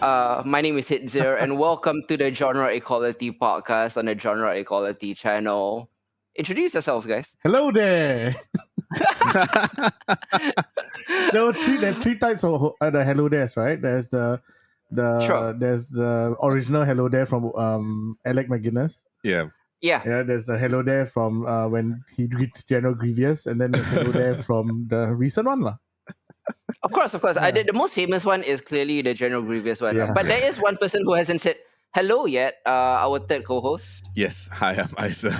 My name is Hidzir, and welcome to the Genre Equality podcast on the Genre Equality channel. Introduce yourselves, guys. Hello there. There are three types of the hello there's, right? There's Sure. there's the original hello there from Alec McGuinness. Yeah. Yeah. Yeah, there's the hello there from when he greets General Grievous, and then there's hello there from the recent one lah. Of course. Yeah. The most famous one is clearly the General Grievous one. Yeah. But there is one person who hasn't said hello yet, our third co-host. Yes. Hi, I'm Isa.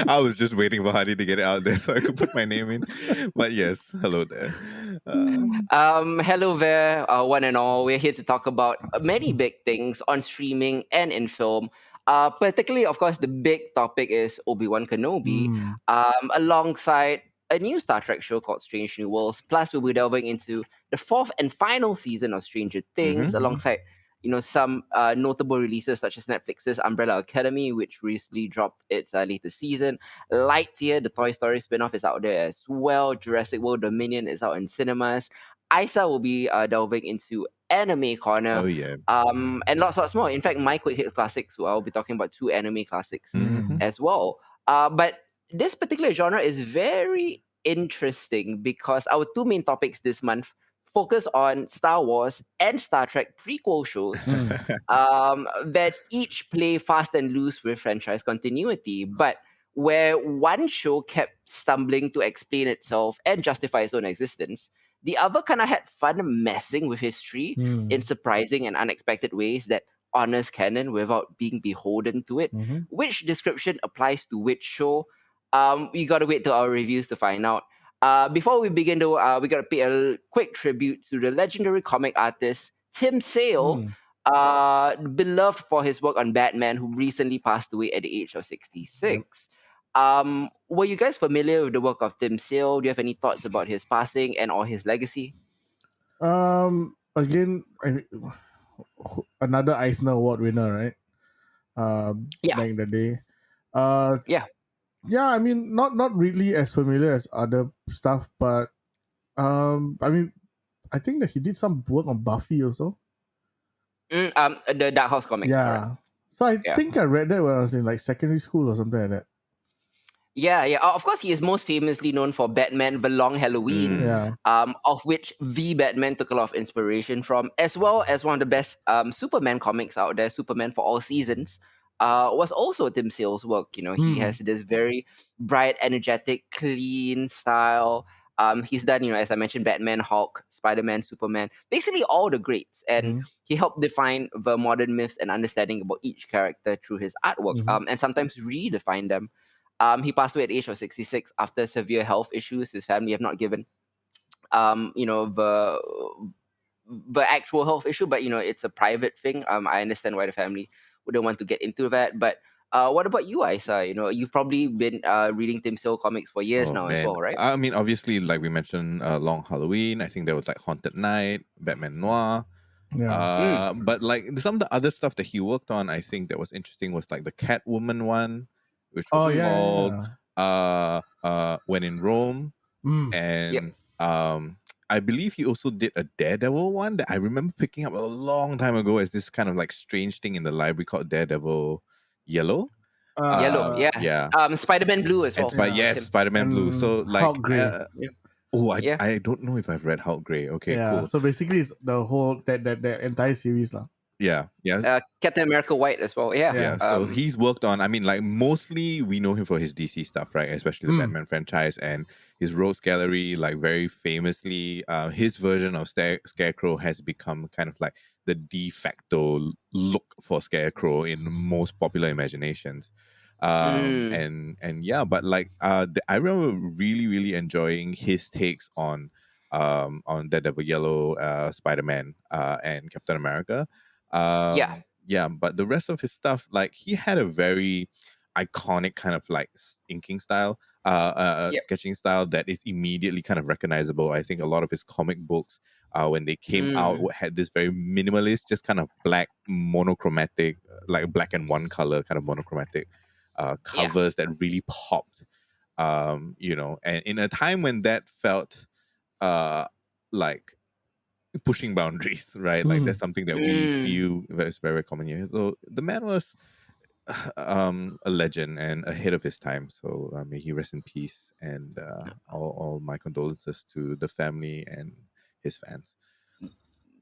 I was just waiting for Hadi to get it out there so I could put my name in. But yes, hello there. Hello there, one and all. We're here to talk about many big things on streaming and in film. Particularly, of course, the big topic is Obi-Wan Kenobi, alongside a new Star Trek show called Strange New Worlds. Plus, we'll be delving into the fourth and final season of Stranger Things, alongside some notable releases such as Netflix's Umbrella Academy, which recently dropped its latest season. Lightyear, the Toy Story spin-off, is out there as well. Jurassic World Dominion is out in cinemas. Isa will be delving into Anime Corner. Oh, yeah. And lots more. In fact, my quick hit classics, I'll be talking about 2 anime classics as well. But this particular genre is very interesting because our 2 main topics this month focus on Star Wars and Star Trek prequel shows that each play fast and loose with franchise continuity, but where one show kept stumbling to explain itself and justify its own existence, the other kind of had fun messing with history in surprising and unexpected ways that honors canon without being beholden to it. Which description applies to which show? We gotta wait till our reviews to find out. Before we begin, though, we gotta pay a quick tribute to the legendary comic artist Tim Sale, beloved for his work on Batman, who recently passed away at the age of 66. Were you guys familiar with the work of Tim Sale? Do you have any thoughts about his passing and or his legacy? Again, another Eisner Award winner, right? Back in the day. Yeah, I mean, not really as familiar as other stuff, but I mean, I think that he did some work on Buffy also. The Dark Horse comic. Yeah. Correct. So I think I read that when I was in like secondary school or something like that. Yeah. Of course, he is most famously known for Batman: The Long Halloween, of which The Batman took a lot of inspiration from, as well as one of the best Superman comics out there, Superman for All Seasons, was also Tim Sale's work. He has this very bright, energetic, clean style. He's done, as I mentioned, Batman, Hulk, Spider-Man, Superman, basically all the greats. And he helped define the modern myths and understanding about each character through his artwork, and sometimes redefine them. He passed away at the age of 66 after severe health issues. His family have not given, the actual health issue, but it's a private thing. I understand why the family wouldn't want to get into that. But what about you, Isa? You've probably been reading Tim Sale comics for years now as well, right? I mean, obviously, like we mentioned, Long Halloween. I think there was like Haunted Night, Batman Noir. Yeah. But like some of the other stuff that he worked on, I think that was interesting was like the Catwoman one, which was called When in Rome. And I believe he also did a Daredevil one that I remember picking up a long time ago as this kind of like strange thing in the library called Daredevil Yellow. Yellow, yeah. Spider-Man Blue as well. Spider-Man Blue. So like Hulk Grey. I don't know if I've read Hulk Grey. Okay, cool. So basically, it's the whole that entire series lah. Yeah. Captain America White as well. Yeah. So he's worked on, I mean, like mostly we know him for his DC stuff, right? Especially the Batman franchise and his Rogues Gallery, like very famously, his version of Scarecrow has become kind of like the de facto look for Scarecrow in most popular imaginations. And yeah, but like I remember really, really enjoying his takes on Daredevil Yellow, Spider-Man, and Captain America. But the rest of his stuff, like he had a very iconic kind of like inking style, sketching style that is immediately kind of recognizable. I think a lot of his comic books, when they came out, had this very minimalist, just kind of black monochromatic, like black and one color kind of monochromatic covers that really popped. And in a time when that felt like pushing boundaries, right? Like that's something that we feel is very, very common here. So the man was a legend and ahead of his time. So may he rest in peace, and all my condolences to the family and his fans.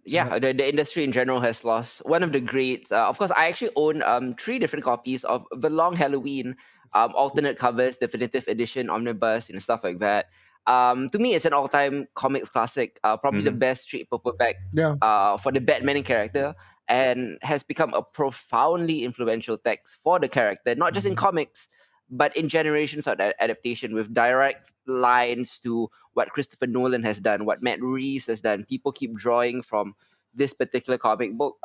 Yeah, the industry in general has lost one of the greats. Of course, I actually own 3 different copies of The Long Halloween, alternate covers, definitive edition, omnibus, and stuff like that. To me, it's an all-time comics classic. Probably the best straight paperback Yeah. for the Batman character, and has become a profoundly influential text for the character, not just in comics, but in generations of adaptation, with direct lines to what Christopher Nolan has done, what Matt Reeves has done. People keep drawing from this particular comic book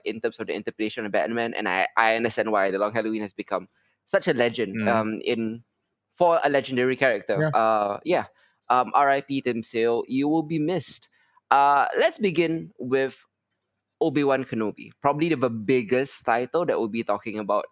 in terms of the interpretation of Batman, and I understand why The Long Halloween has become such a legend in for a legendary character. Yeah. R.I.P. Tim Sale, you will be missed. Let's begin with Obi-Wan Kenobi, probably the biggest title that we'll be talking about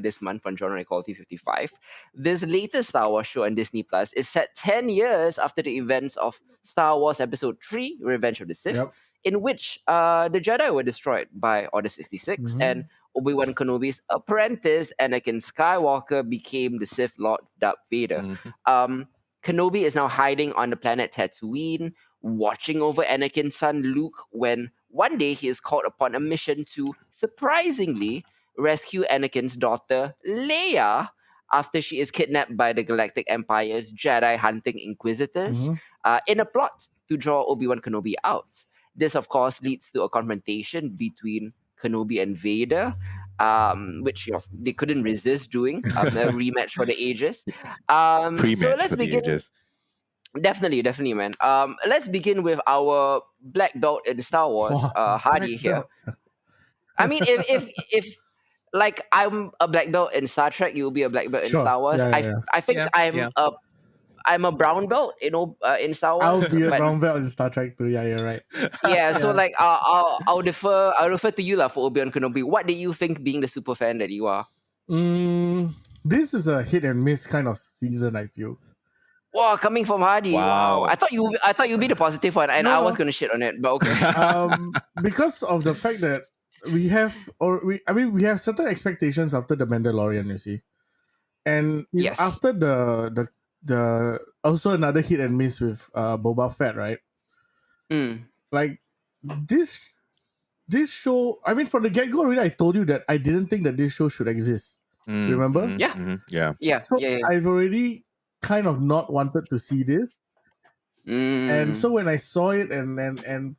this month on Genre Equality 55. This latest Star Wars show on Disney Plus is set 10 years after the events of Star Wars Episode 3, Revenge of the Sith, Yep. in which the Jedi were destroyed by Order 66, and Obi-Wan Kenobi's apprentice, Anakin Skywalker, became the Sith Lord Darth Vader. Kenobi is now hiding on the planet Tatooine, watching over Anakin's son Luke, when one day he is called upon a mission to surprisingly rescue Anakin's daughter Leia after she is kidnapped by the Galactic Empire's Jedi hunting Inquisitors in a plot to draw Obi-Wan Kenobi out. This, of course, leads to a confrontation between Kenobi and Vader, which they couldn't resist doing, a rematch for the ages. Pre-match So let's for the begin. ages. Definitely, man. Let's begin with our black belt in Star Wars, Hardy Black here. belt. I mean, if like I'm a black belt in Star Trek, you'll be a black belt in Sure. Star Wars. Yeah. I think Yeah. I'm a brown belt, in Star Wars. I'll be a but brown belt in Star Trek too. Yeah, you're right. yeah, so Yeah. like I'll refer to you for Obi-Wan Kenobi. What do you think, being the super fan that you are? This is a hit and miss kind of season, I feel. Wow, coming from Hardy. Wow. I thought you'd be the positive one, and I was gonna shit on it, but okay. Because of the fact that we have certain expectations after the Mandalorian, you see, and Yes. after the also another hit and miss with Boba Fett, right? Like this show, I mean, from the get go, already I told you that I didn't think that this show should exist. Remember? Yeah. So I've already kind of not wanted to see this, and so when I saw it and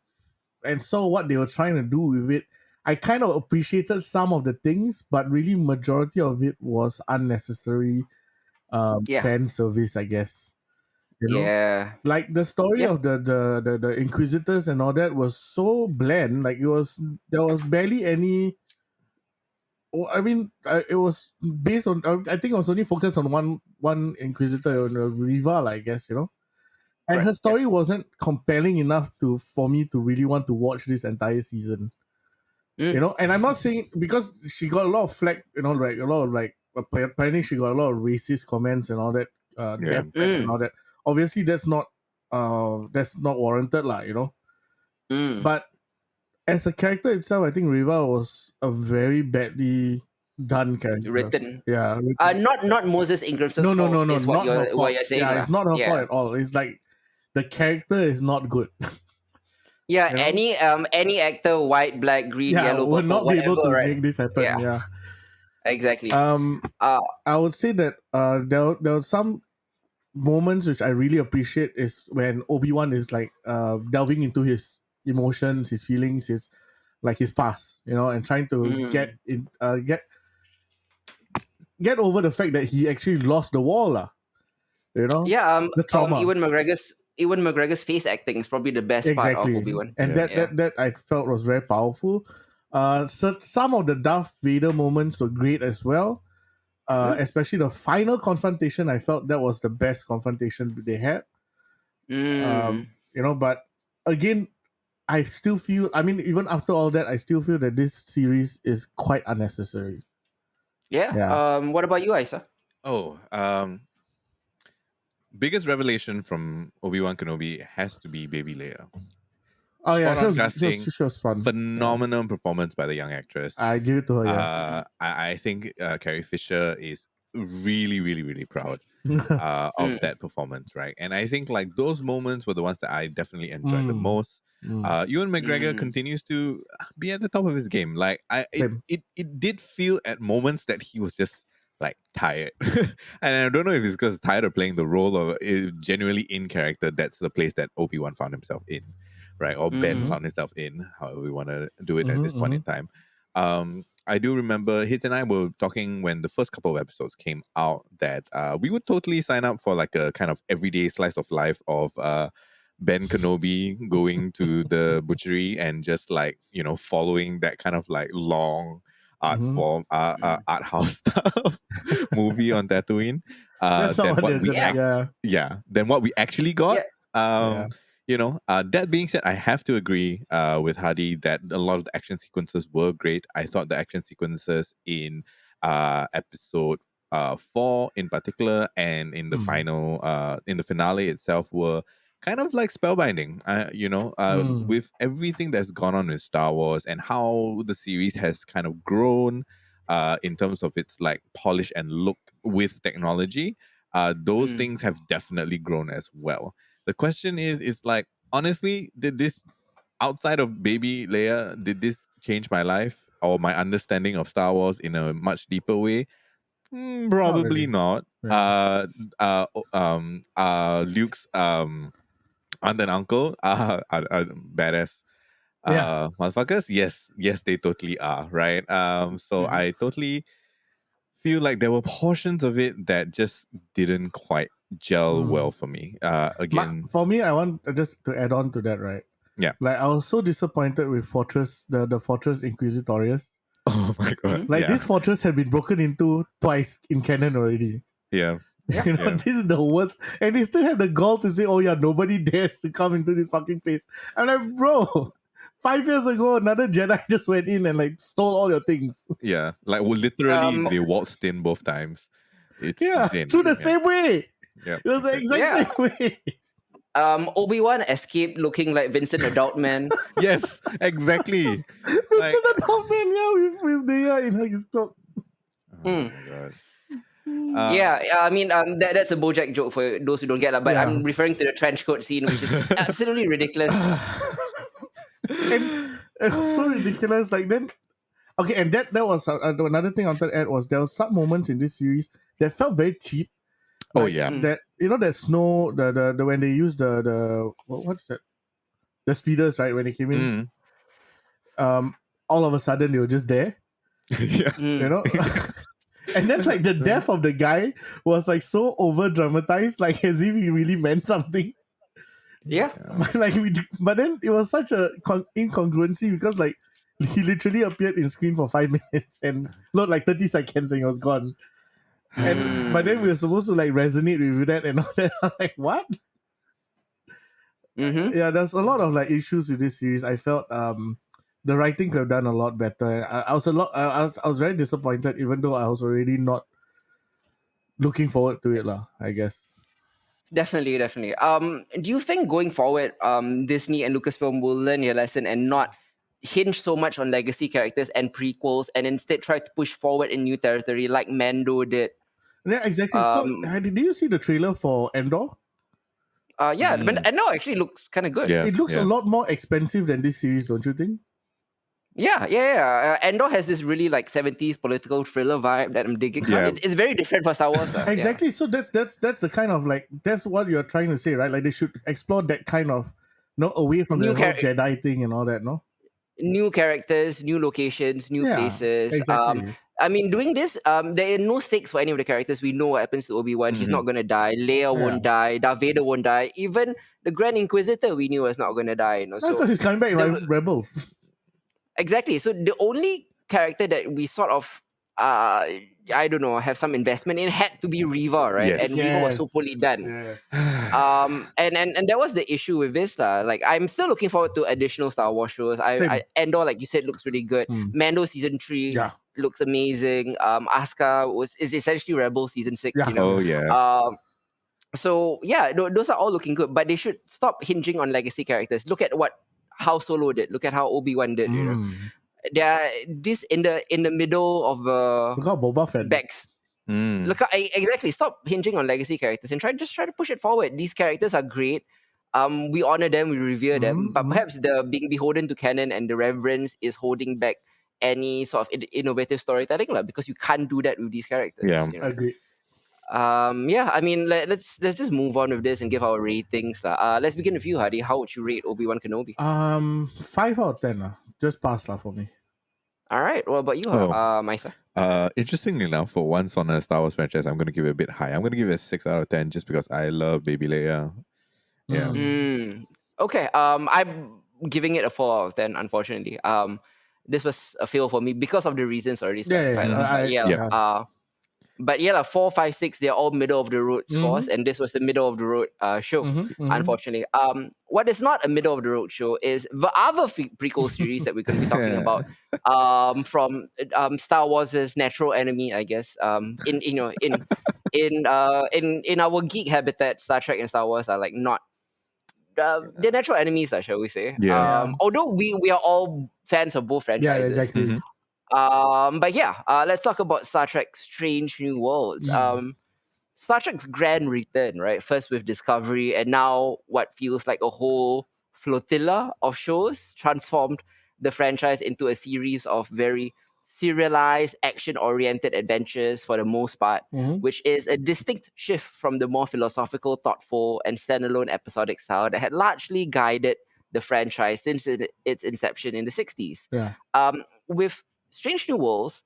saw what they were trying to do with it, I kind of appreciated some of the things, but really majority of it was unnecessary fan service, I guess. You know? Like the story of the Inquisitors and all that was so bland. Like there was barely any. I mean, it was based on. I think it was only focused on one Inquisitor, Riva, I guess, and her story wasn't compelling enough for me to really want to watch this entire season. And I'm not saying because she got a lot of flack, like a lot of apparently she got a lot of racist comments and all that, death threats and all that. Obviously, that's not warranted, But as a character itself, I think Riva was a very badly done character. Written. Yeah. Not Moses Ingram's fault. No. Is what not her fault. what you're saying. Yeah, it's not her fault at all. It's like the character is not good. Yeah, any actor, white, black, green, yellow, would purple, not be able to right? make this happen. Yeah. Exactly. I would say that there were some moments which I really appreciate is when Obi-Wan is like delving into his emotions, his feelings, his past, and trying to get over the fact that he actually lost the war, Yeah, the trauma. Ewan McGregor's face acting is probably the best part of Obi-Wan. And that I felt was very powerful. So some of the Darth Vader moments were great as well. Especially the final confrontation, I felt that was the best confrontation they had. But again, I still feel, I mean, even after all that, I still feel that this series is quite unnecessary. Yeah. What about you, Isa? Biggest revelation from Obi-Wan Kenobi has to be Baby Leia. Oh yeah, spot on casting, she was fun. phenomenal performance by the young actress. I give it to her. Yeah. I think Carrie Fisher is really, really, really proud of that performance, right? And I think like those moments were the ones that I definitely enjoyed the most. Ewan McGregor continues to be at the top of his game. Like it did feel at moments that he was just like tired, and I don't know if it's because tired of playing the role or genuinely in character. That's the place that Obi-Wan found himself in, right? Or Ben found himself in, however we want to do it at this point in time. I do remember Hitz and I were talking when the first couple of episodes came out that we would totally sign up for like a kind of everyday slice of life of Ben Kenobi going to the butchery and just like, you know, following that kind of like long art form, art house stuff movie on Tatooine. That's not what Then what we actually got. You know, that being said, I have to agree with Hadi that a lot of the action sequences were great. I thought the action sequences in episode 4 in particular and in the in the finale itself were kind of like spellbinding. You know, with everything that's gone on in Star Wars and how the series has kind of grown in terms of its like polish and look with technology, those things have definitely grown as well. The question is like, honestly, did this, outside of baby Leia, did this change my life or my understanding of Star Wars in a much deeper way? Probably not. Luke's aunt and uncle are badass motherfuckers. Yes, they totally are, right? So I totally feel like there were portions of it that just didn't quite gel well for me. Again, for me, I want just to add on to that, right? Yeah. Like I was so disappointed with Fortress, the Fortress Inquisitorius. Oh my god! Like this fortress had been broken into twice in canon already. Yeah. You know, this is the worst, and they still have the gall to say, "Oh yeah, nobody dares to come into this fucking place." I'm like, bro. 5 years ago, another Jedi just went in and like stole all your things. Yeah, like literally, they waltzed in both times. It's insane. Through the same way. Yeah, it was the exact same way. Obi-Wan escaped looking like Vincent Adultman. Yes, exactly. Vincent Adultman, with the in his cloak. Oh my god. I mean, that's a BoJack joke for those who don't get it, but I'm referring to the trench coat scene, which is absolutely ridiculous. and so ridiculous. Like then, okay, and that was another thing I wanted to add was there were some moments in this series that felt very cheap. Like, that you know that snow the when they used the what's that, the speeders, right, when they came in, all of a sudden they were just there. You know. And then like the death of the guy was like so over dramatized, like as if he really meant something. But then it was such a incongruency because like he literally appeared in screen for 5 minutes and not like 30 seconds and he was gone. And but then we were supposed to like resonate with that and all that. I was like, what? Yeah, there's a lot of like issues with this series. I felt the writing could have done a lot better. I was very disappointed, even though I was already not looking forward to it, I guess. Definitely. Do you think going forward, Disney and Lucasfilm will learn their lesson and not hinge so much on legacy characters and prequels, and instead try to push forward in new territory like Mando did? Yeah, exactly. So, did you see the trailer for Andor? But Andor actually looks kind of good. Yeah, it looks a lot more expensive than this series, don't you think? Yeah. Andor has this really like 70s political thriller vibe that I'm digging. It's very different for Star Wars. Exactly. So that's the kind of like, that's what you're trying to say, right? Like they should explore that kind of, away from the whole Jedi thing and all that, no? New characters, new locations, new places. Exactly. I mean, doing this, there are no stakes for any of the characters. We know what happens to Obi-Wan. He's not going to die. Leia won't die. Darth Vader won't die. Even the Grand Inquisitor we knew was not going to die. Because he's coming back in Rebels. Exactly. So the only character that we sort of, I don't know, have some investment in had to be Reva, right? Yes. And Reva was so fully done. And that was the issue with this. Like, I'm still looking forward to additional Star Wars shows. Andor, like you said, looks really good. Mando season 3 looks amazing. Asuka is essentially Rebel season 6. Yeah. You know? Oh yeah. So yeah, those are all looking good, but they should stop hinging on legacy characters. Look at what how Solo did. Look at how Obi-Wan did. You know, they're this in the middle of Look how Boba Fett did. backs. Look, exactly. Stop hinging on legacy characters and try to push it forward. These characters are great. We honor them, we revere them, but perhaps the being beholden to canon and the reverence is holding back any sort of innovative storytelling, because you can't do that with these characters. Yeah. You know? Agree. Yeah, I mean, let's just move on with this and give our ratings. Let's begin with you, Hadi. How would you rate Obi-Wan Kenobi? 5 out of 10. Just pass for me. All right. What about you, Maisa? Interestingly enough, for once on a Star Wars franchise, I'm going to give it a bit high. I'm going to give it a 6 out of 10 just because I love Baby Leia. Yeah. Okay. I'm giving it a 4 out of 10. Unfortunately, this was a fail for me because of the reasons already specified. But 4, 5, 6, they're all middle of the road scores, and this was the middle of the road show. Unfortunately, what is not a middle of the road show is the other prequel series that we're going to be talking about. From Star Wars' natural enemy, I guess. In our geek habitat, Star Trek and Star Wars are like not. They're natural enemies, shall we say? Yeah. Although we are all fans of both franchises. Yeah, exactly. Let's talk about Star Trek Strange New Worlds. Star Trek's grand return, right? First with Discovery, and now what feels like a whole flotilla of shows transformed the franchise into a series of very serialized, action-oriented adventures for the most part, which is a distinct shift from the more philosophical, thoughtful, and standalone episodic style that had largely guided the franchise since its inception in the 60s. Yeah. With Strange New Worlds,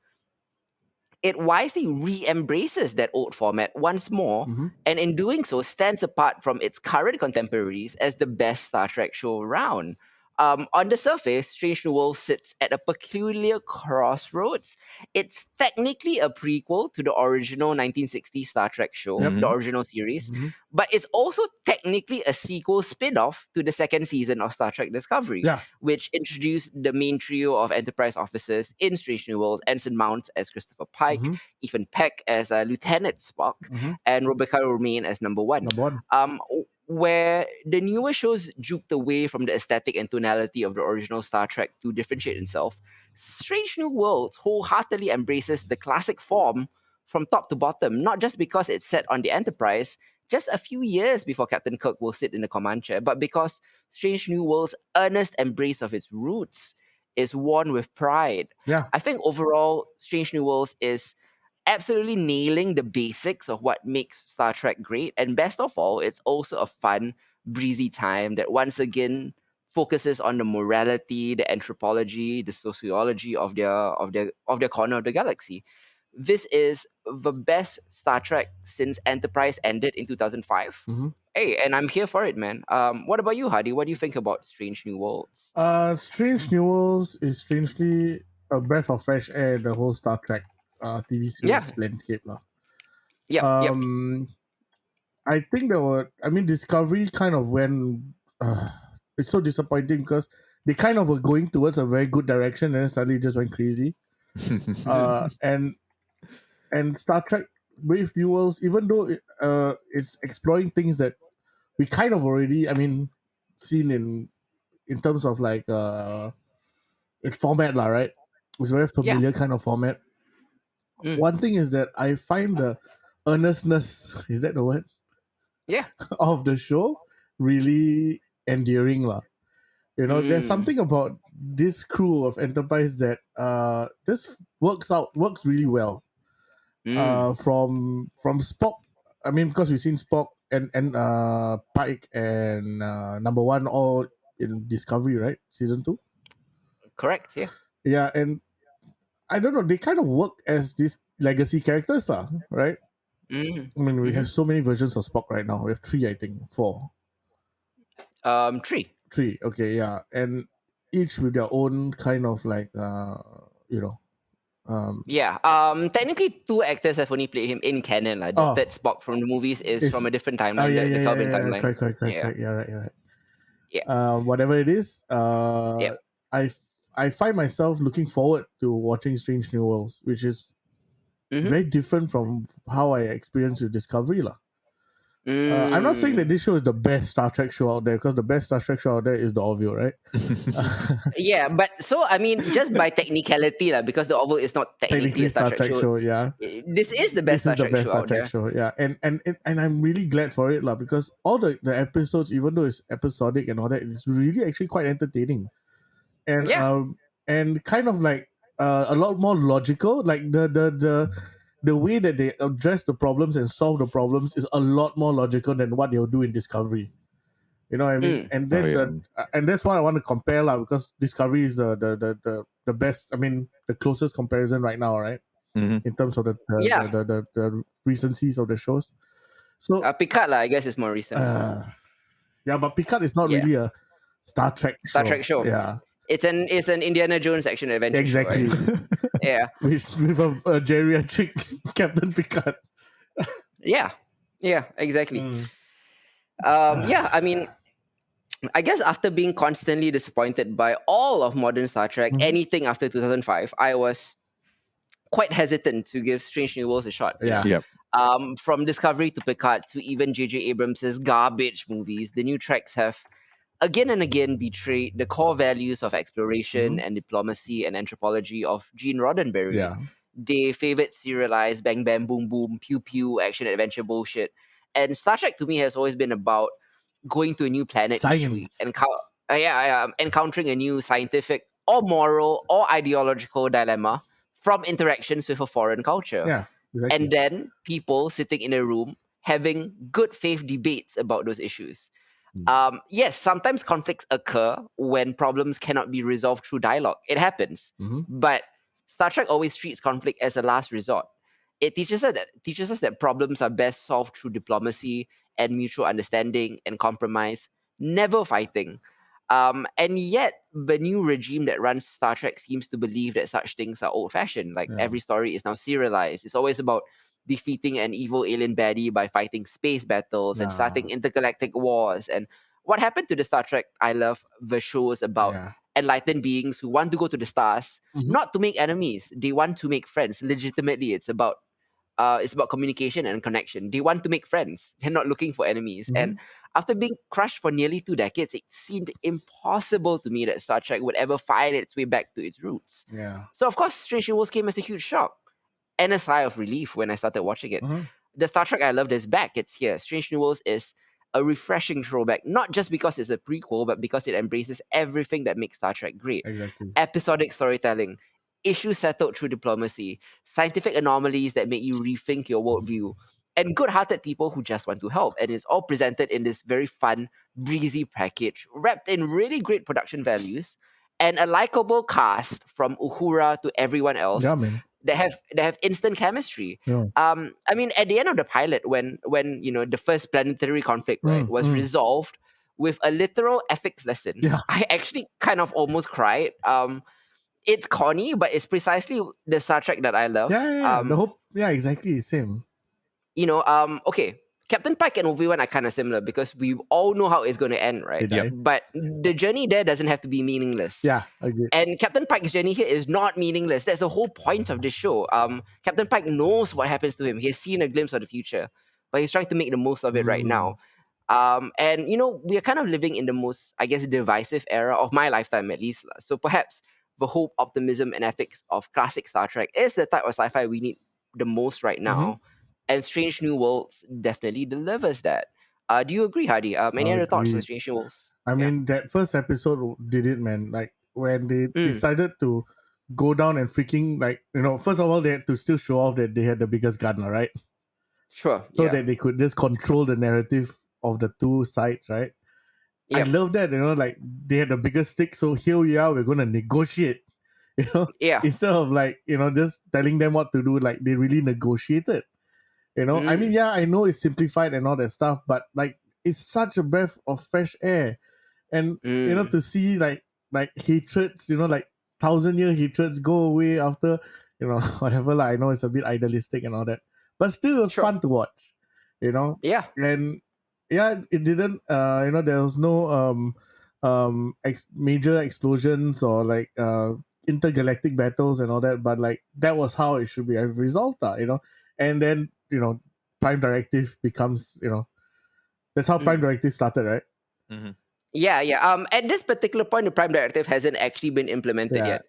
it wisely re-embraces that old format once more, and in doing so stands apart from its current contemporaries as the best Star Trek show around. On the surface, Strange New Worlds sits at a peculiar crossroads. It's technically a prequel to the original 1960s Star Trek show, the original series, but it's also technically a sequel spin-off to the second season of Star Trek Discovery, which introduced the main trio of Enterprise officers in Strange New Worlds: Ensign Mounts as Christopher Pike, Ethan Peck as Lieutenant Spock, and Rebecca Romaine as Number One. Where the newer shows juked away from the aesthetic and tonality of the original Star Trek to differentiate itself, Strange New Worlds wholeheartedly embraces the classic form from top to bottom, not just because it's set on the Enterprise just a few years before Captain Kirk will sit in the command chair, but because Strange New Worlds' earnest embrace of its roots is worn with pride. I think overall, Strange New Worlds is absolutely nailing the basics of what makes Star Trek great, and best of all, it's also a fun, breezy time that once again focuses on the morality, the anthropology, the sociology of their corner of the galaxy. This is the best Star Trek since Enterprise ended in 2005. Hey, and I'm here for it, man. What about you, Hadi? What do you think about Strange New Worlds? Strange New Worlds is strangely a breath of fresh air in the whole Star Trek TV series landscape. I think Discovery kind of went. It's so disappointing because they kind of were going towards a very good direction and then suddenly just went crazy. And Star Trek Brave New Worlds, even though it's exploring things that we kind of already, seen in terms of like its format, right? It's a very familiar kind of format. One thing is that I find the earnestness, is that the word? Of the show really endearing. There's something about this crew of Enterprise that just works really well. From Spock, because we've seen Spock and Pike and Number One all in Discovery, right? Season 2? Correct, yeah. Yeah, and I don't know, they kind of work as these legacy characters, right? We have so many versions of Spock right now. We have 3, I think. 4. 3. 3, okay, yeah. And each with their own kind of like, technically 2 actors have only played him in canon. The third Spock from the movies is from a different timeline, the Kelvin timeline. Correct. Yeah, right. Yeah. Whatever it is, I find myself looking forward to watching Strange New Worlds, which is very different from how I experienced with Discovery. I'm not saying that this show is the best Star Trek show out there, because the best Star Trek show out there is the Orville, right? Yeah, but so I mean, just by technicality, because the Orville is not technically a Star Trek show. Yeah. This is the best This is the Star Trek best show Star out Trek there. show, yeah. And I'm really glad for it, because all the episodes, even though it's episodic and all that, it's really actually quite entertaining. And Yeah. And kind of like a lot more logical. Like the way that they address the problems and solve the problems is a lot more logical than what they'll do in Discovery. You know what I mean? And that's and that's what I want to compare, because Discovery is the best. I mean, the closest comparison right now, right? In terms of the recencies of the shows. So Picard, I guess, is more recent. yeah, but Picard is not really a Star Trek Trek show. Yeah, it's an Indiana Jones action adventure exactly. show, right? Yeah, with a geriatric Captain Picard. Yeah, exactly. Yeah, I mean, I guess after being constantly disappointed by all of modern Star Trek, anything after 2005, I was quite hesitant to give Strange New Worlds a shot. Yep. From Discovery to Picard to even J.J. Abrams' garbage movies, the new treks have again and again betrayed the core values of exploration and diplomacy and anthropology of Gene Roddenberry. Yeah. They favored serialized bang bang boom boom pew pew action adventure bullshit. And Star Trek to me has always been about going to a new planet each week and encountering a new scientific or moral or ideological dilemma from interactions with a foreign culture. Yeah, exactly. And then people sitting in a room having good faith debates about those issues. Yes, sometimes conflicts occur when problems cannot be resolved through dialogue. It happens. But Star Trek always treats conflict as a last resort. It teaches us that problems are best solved through diplomacy and mutual understanding and compromise, never fighting. And yet, the new regime that runs Star Trek seems to believe that such things are old-fashioned. Every story is now serialized. It's always about defeating an evil alien baddie by fighting space battles and starting intergalactic wars. And what happened to the Star Trek I love the shows about enlightened beings who want to go to the stars, not to make enemies. They want to make friends. Legitimately, it's about communication and connection. They want to make friends. They're not looking for enemies. And after being crushed for nearly 2 decades, it seemed impossible to me that Star Trek would ever find its way back to its roots. Yeah. So of course, Strange New Worlds came as a huge shock and a sigh of relief when I started watching it. The Star Trek I loved is back. It's here. Strange New Worlds is a refreshing throwback, not just because it's a prequel, but because it embraces everything that makes Star Trek great. Exactly. Episodic storytelling, issues settled through diplomacy, scientific anomalies that make you rethink your worldview, and good-hearted people who just want to help. And it's all presented in this very fun, breezy package, wrapped in really great production values, and a likable cast from Uhura to everyone else. Yeah, man. That have instant chemistry. Yeah. I mean, at the end of the pilot, when the first planetary conflict was resolved with a literal ethics lesson, I actually kind of almost cried. It's corny, but it's precisely the Star Trek that I love. Exactly, same. Okay, Captain Pike and Obi-Wan are kind of similar because we all know how it's going to end, right? Yep. But the journey there doesn't have to be meaningless. Yeah, agree. And Captain Pike's journey here is not meaningless. That's the whole point of the show. Captain Pike knows what happens to him. He has seen a glimpse of the future, but he's trying to make the most of it right now. And we are kind of living in the most, I guess, divisive era of my lifetime, at least. So perhaps the hope, optimism, and ethics of classic Star Trek is the type of sci-fi we need the most right now. And Strange New Worlds definitely delivers that. Do you agree, Hadi? Any other thoughts on Strange New Worlds? I mean, that first episode did it, man. Like, when they decided to go down and freaking, first of all, they had to still show off that they had the biggest gun, right? Sure. So that they could just control the narrative of the two sides, right? Yep. I love that, they had the biggest stick, so here we are, we're going to negotiate, instead of just telling them what to do, they really negotiated, I mean, I know it's simplified and all that stuff, but it's such a breath of fresh air, and to see hatreds, 1,000-year hatreds go away after, whatever, I know it's a bit idealistic and all that, but still it was fun to watch, and it didn't, there was no major explosions or intergalactic battles and all that, but that was how it should be resolved, and then Prime Directive becomes That's how Prime Directive started, right? Mm-hmm. Yeah. At this particular point, the Prime Directive hasn't actually been implemented yet.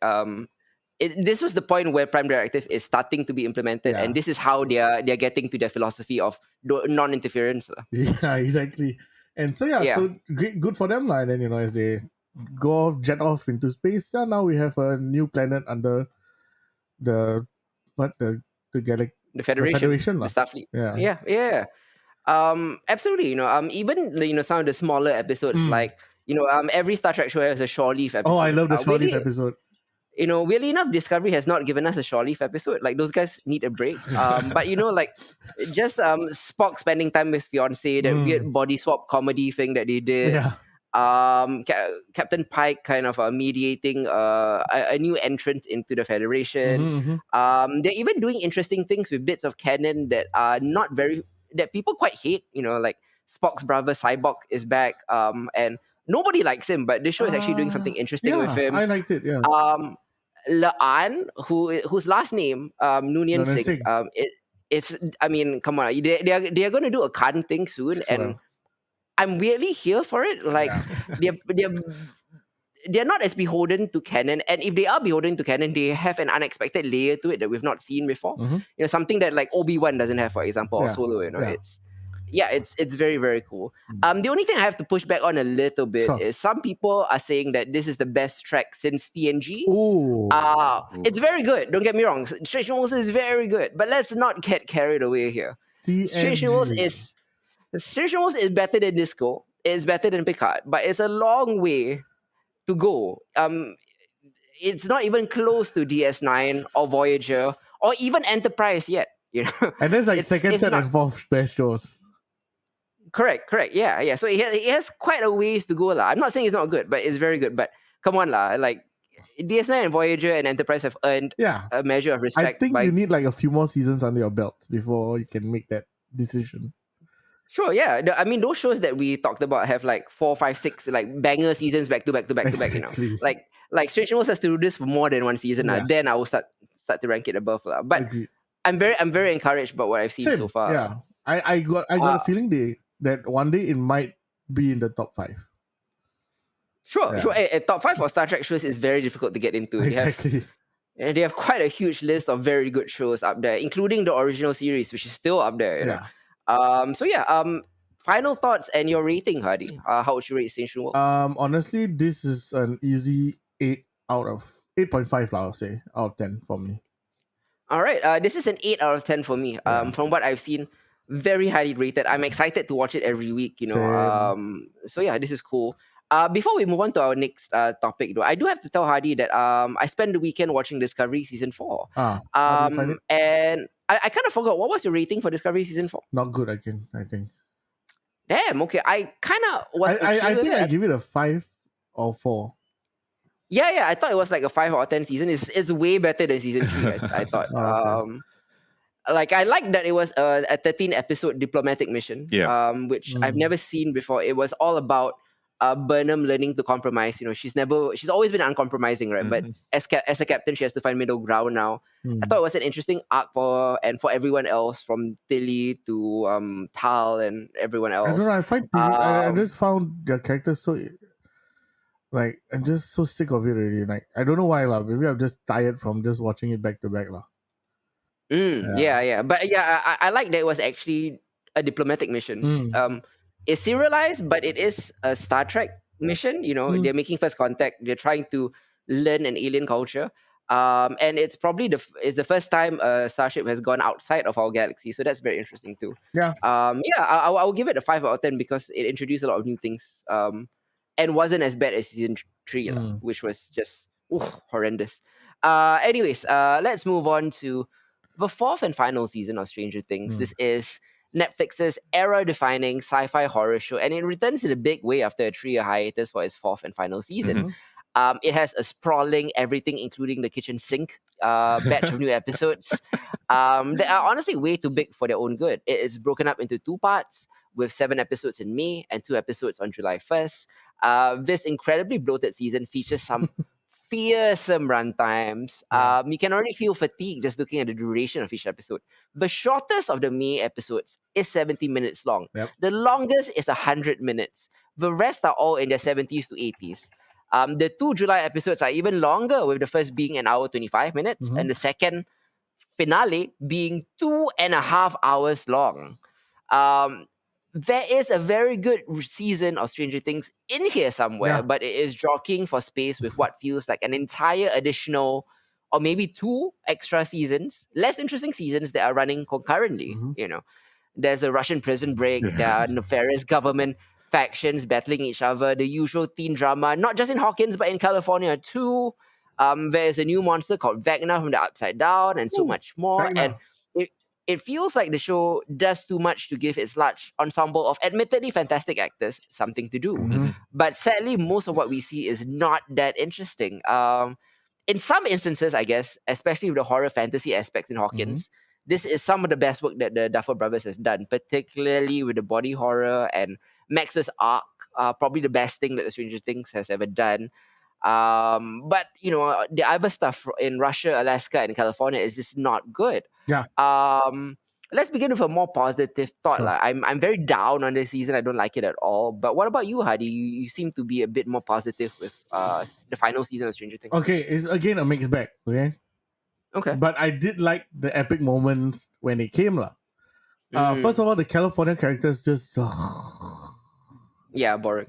This was the point where Prime Directive is starting to be implemented, and this is how they're getting to their philosophy of non-interference. Yeah, exactly. And so so great, good for them, and then as they jet off into space, now we have a new planet under the the Federation, the Starfleet. Yeah. Absolutely. Even some of the smaller episodes, like every Star Trek show has a shore leave episode. Oh, I love the shore leave episode. Weirdly enough, Discovery has not given us a shore leave episode. Like, those guys need a break. But just Spock spending time with fiance, that weird body swap comedy thing that they did. Captain Pike kind of mediating a new entrant into the Federation. They're even doing interesting things with bits of canon that are not very that people quite hate. Like Spock's brother Cyborg is back. And nobody likes him, but this show is actually doing something interesting with him. I liked it. Yeah. Laan, whose last name Noonien Singh. It's I mean, come on, they are going to do a Khan thing soon, and I'm weirdly here for it. Like they're not as beholden to canon, and if they are beholden to canon, they have an unexpected layer to it that we've not seen before. Something that like Obi-Wan doesn't have, for example, or Solo. It's very, very cool. The only thing I have to push back on a little bit is some people are saying that this is the best Trek since TNG. It's very good. Don't get me wrong. Strange New Worlds is very good, but let's not get carried away here. Strange New Worlds is better than Disco. It's better than Picard, but it's a long way to go. It's not even close to DS9 or Voyager or even Enterprise yet. And there's like second, third, and fourth best shows. Correct. Yeah. So it has quite a ways to go, lah. I'm not saying it's not good, but it's very good. But come on, lah. Like DS9 and Voyager and Enterprise have earned a measure of respect. I think you need like a few more seasons under your belt before you can make that decision. Sure, yeah. I mean, those shows that we talked about have like 4, 5, 6 like banger seasons back to back. Like Strange New Worlds has to do this for more than one season. Then I will start to rank it above, lah. But I'm very encouraged by what I've seen so far. Yeah, I got a feeling that one day it might be in the top 5. Sure. A top 5 for Star Trek shows is very difficult to get into. Exactly. They have quite a huge list of very good shows up there, including the original series, which is still up there. You know? Final thoughts and your rating, Hardy. How would you rate Strange New Worlds? Honestly, this is an easy 8.5, I'll say, out of 10 for me. All right. This is an 8 out of 10 for me. From what I've seen, very highly rated. I'm excited to watch it every week, you know. This is cool. Before we move on to our next topic, though, I do have to tell Hardy that I spent the weekend watching Discovery Season 4. How do you find it? And I kind of forgot, what was your rating for Discovery Season 4? Not good, I think. Damn, okay. I kind of was... I think I give it a 5 or 4. Yeah, I thought it was like a 5 out of 10 season. It's way better than Season 3, I thought. Okay. Like, I liked that it was a 13-episode diplomatic mission, which I've never seen before. It was all about Burnham learning to compromise. You know, she's always been uncompromising, right? But as a captain, she has to find middle ground now. I thought it was an interesting arc for everyone else, from Tilly to Tal and everyone else. I don't know. I find I just found their characters so... Like, I'm just so sick of it already. Like, I don't know why, lah. Maybe I'm just tired from just watching it back to back, lah. Yeah. But I like that it was actually a diplomatic mission. It's serialized, but it is a Star Trek mission. You know, they're making first contact. They're trying to learn an alien culture. And it's probably the first time a starship has gone outside of our galaxy. So that's very interesting too. Yeah. I will give it a 5 out of 10 because it introduced a lot of new things. And wasn't as bad as Season 3, which was just horrendous. Anyways, let's move on to the 4th and final season of Stranger Things. This is Netflix's era-defining sci-fi horror show, and it returns in a big way after a 3-year hiatus for its 4th and final season. It has a sprawling everything, including the kitchen sink, batch of new episodes. They are honestly way too big for their own good. It is broken up into 2 parts, with 7 episodes in May and 2 episodes on July 1st. This incredibly bloated season features some fearsome runtimes. You can already feel fatigue just looking at the duration of each episode. The shortest of the May episodes is 70 minutes long. Yep. The longest is 100 minutes. The rest are all in their 70s to 80s. The 2 July episodes are even longer, with the first being an hour 25 minutes and the second finale being 2.5 hours long. There is a very good season of Stranger Things in here somewhere, but it is jockeying for space with what feels like an entire additional, or maybe 2 extra seasons, less interesting seasons that are running concurrently. You know, there's a Russian prison break, there are nefarious government factions battling each other, the usual teen drama, not just in Hawkins but in California too. There's a new monster called Vecna from the Upside Down, and so much more. Vecna. And it feels like the show does too much to give its large ensemble of admittedly fantastic actors something to do. But sadly, most of what we see is not that interesting. In some instances, I guess, especially with the horror fantasy aspects in Hawkins, this is some of the best work that the Duffer Brothers have done, particularly with the body horror and Max's arc, probably the best thing that the Stranger Things has ever done. But you know, the other stuff in Russia, Alaska, and California is just not good. Let's begin with a more positive thought. Sure. I'm very down on this season. I don't like it at all. But what about you, Hadi? You seem to be a bit more positive with the final season of Stranger Things. Okay, it's again a mixed bag. Okay. But I did like the epic moments when it came. First of all, the California characters just yeah, boring.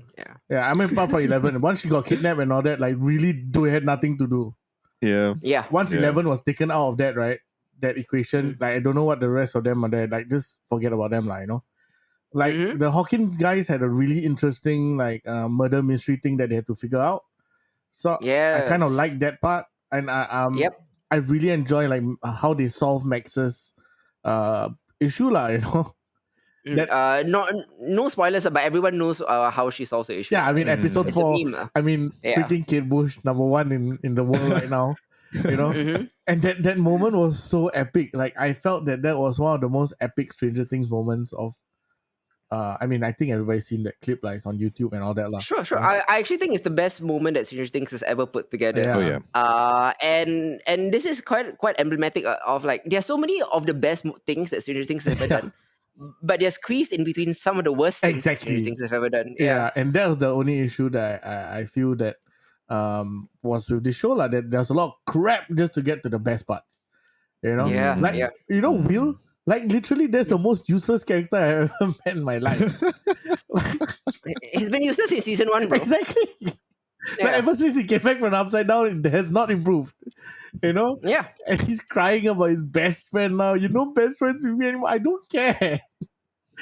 Yeah, I mean, apart from 11, once she got kidnapped and all that, like really had nothing to do. Yeah. Once 11 was taken out of that, right? That equation, like I don't know what the rest of them are there. Like just forget about them, you know. Like the Hawkins guys had a really interesting murder mystery thing that they had to figure out. So I kind of like that part, and I really enjoy like how they solve Max's issue, you know. No spoilers, but everyone knows how she solves the issue. Yeah, I mean, episode it's 4. a meme, I mean, freaking Kate Bush, number 1 in the world right now. You know, and that moment was so epic. Like I felt that was one of the most epic Stranger Things moments of. I mean, I think everybody's seen that clip. It's on YouTube and all that. Sure. I actually think it's the best moment that Stranger Things has ever put together. And this is quite emblematic of like there are so many of the best things that Stranger Things has ever done. But they're squeezed in between some of the worst things that Stranger Things have ever done. Yeah, and that was the only issue that I feel that was with the show, that there's a lot of crap just to get to the best parts. You know? You know, Will, like literally that's the most useless character I ever met in my life. He's been useless in season 1, bro. Exactly. Like ever since he came back from the Upside Down, it has not improved. You know? Yeah. And he's crying about his best friend now. You know, best friends with me anymore. I don't care.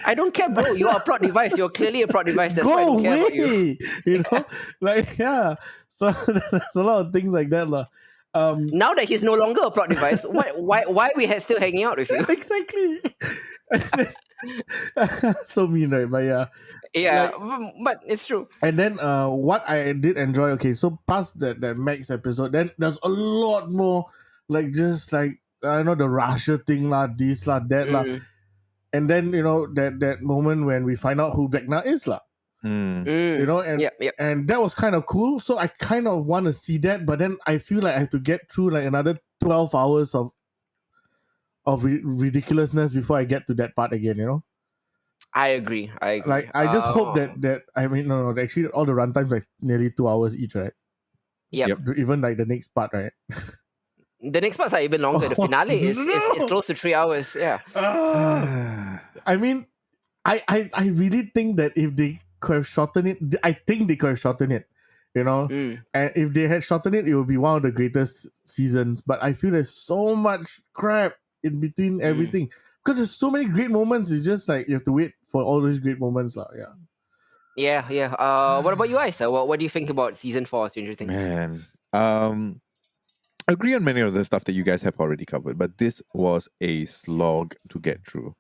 I don't care, bro. You are a plot device. You're clearly a plot device. That's Go why I don't care away. about you. You know? Like, yeah. So there's a lot of things like that. Now that he's no longer a plot device, why are we still hanging out with you? Exactly. So mean, right? But yeah. Yeah, but it's true. And then what I did enjoy, so past that Max episode, then there's a lot more just I know the Russia thing this that and then you know that moment when we find out who Vecna is you know, and and that was kind of cool. So I kind of want to see that, but then I feel like I have to get through another 12 hours of ridiculousness before I get to that part again, you know. I agree. Like I just hope that I mean no actually all the runtimes nearly 2 hours each, right? Yep. Even the next part, right? The next parts are even longer. The finale is close to 3 hours. Yeah. I mean, I really think that if they could have shortened it, I think they could have shortened it. You know, and if they had shortened it, it would be one of the greatest seasons. But I feel there's so much crap in between everything because there's so many great moments. It's just you have to wait for all those great moments, Yeah. What about you guys? What do you think about season 4 of Stranger Things? Man, agree on many of the stuff that you guys have already covered, but this was a slog to get through,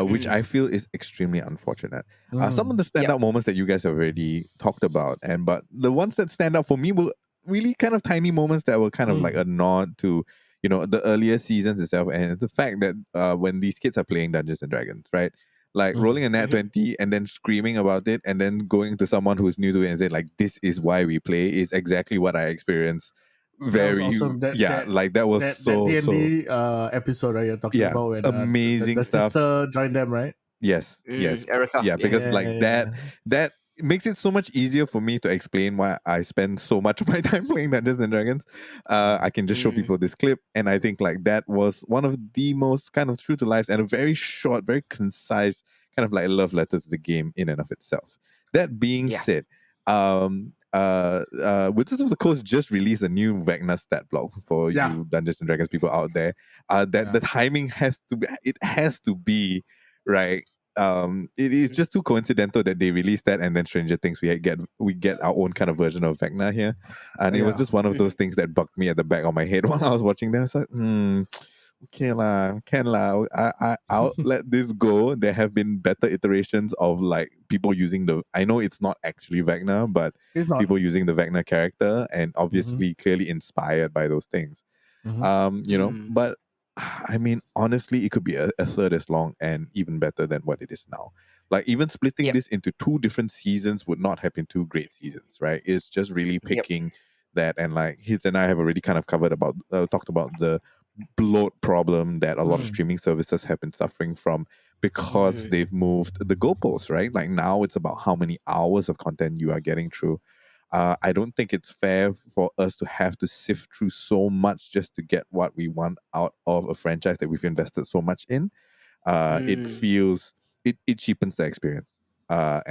which I feel is extremely unfortunate. Some of the standout moments that you guys have already talked about, but the ones that stand out for me were really kind of tiny moments that were kind of like a nod to, you know, the earlier seasons itself, and the fact that when these kids are playing Dungeons and Dragons, right? Like rolling a nat 20 and then screaming about it and then going to someone who's new to it and saying this is why we play is exactly what I experienced very awesome. that was that D&D episode, right? You're talking about when amazing the stuff. sister joined them, right? Yes, Erica, because that makes it so much easier for me to explain why I spend so much of my time playing Dungeons and Dragons. I can just show people this clip, and I think like that was one of the most kind of true to life and a very short, very concise kind of like love letter to the game in and of itself. That being said, Wizards of the Coast just released a new Vecna stat block for you Dungeons and Dragons people out there. The timing has to be right. It is just too coincidental that they released that, and then Stranger Things we get our own kind of version of Vecna here, and it was just one of those things that bugged me at the back of my head while I was watching that. I was like, okay lah, can lah. I'll let this go. There have been better iterations of like people using the. I know it's not actually Vecna, but people using the Vecna character, and obviously clearly inspired by those things. But I mean, honestly, it could be a third as long and even better than what it is now. Like even splitting this into 2 different seasons would not have been 2 great seasons, right? It's just really picking that, and like Hids and I have already kind of talked about the bloat problem that a lot of streaming services have been suffering from because they've moved the goalposts, right? Like now it's about how many hours of content you are getting through. I don't think it's fair for us to have to sift through so much just to get what we want out of a franchise that we've invested so much in. It feels it cheapens the experience. Overall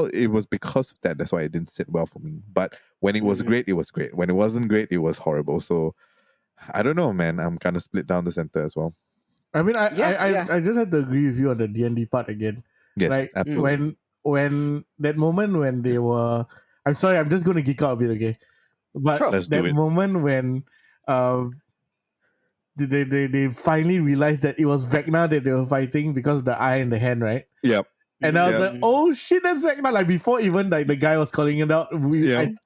it was because of that. That's why it didn't sit well for me. But when it was great, it was great. When it wasn't great, it was horrible. So I don't know, man. I'm kind of split down the center as well. I mean, I just have to agree with you on the D&D part again. Yes, like absolutely. When that moment when they were, I'm sorry, I'm just going to geek out a bit, okay? But that moment when they finally realized that it was Vecna that they were fighting because of the eye in the hand, right? Yep. And I was like, oh shit, that's Vecna. Like before even like the guy was calling it out,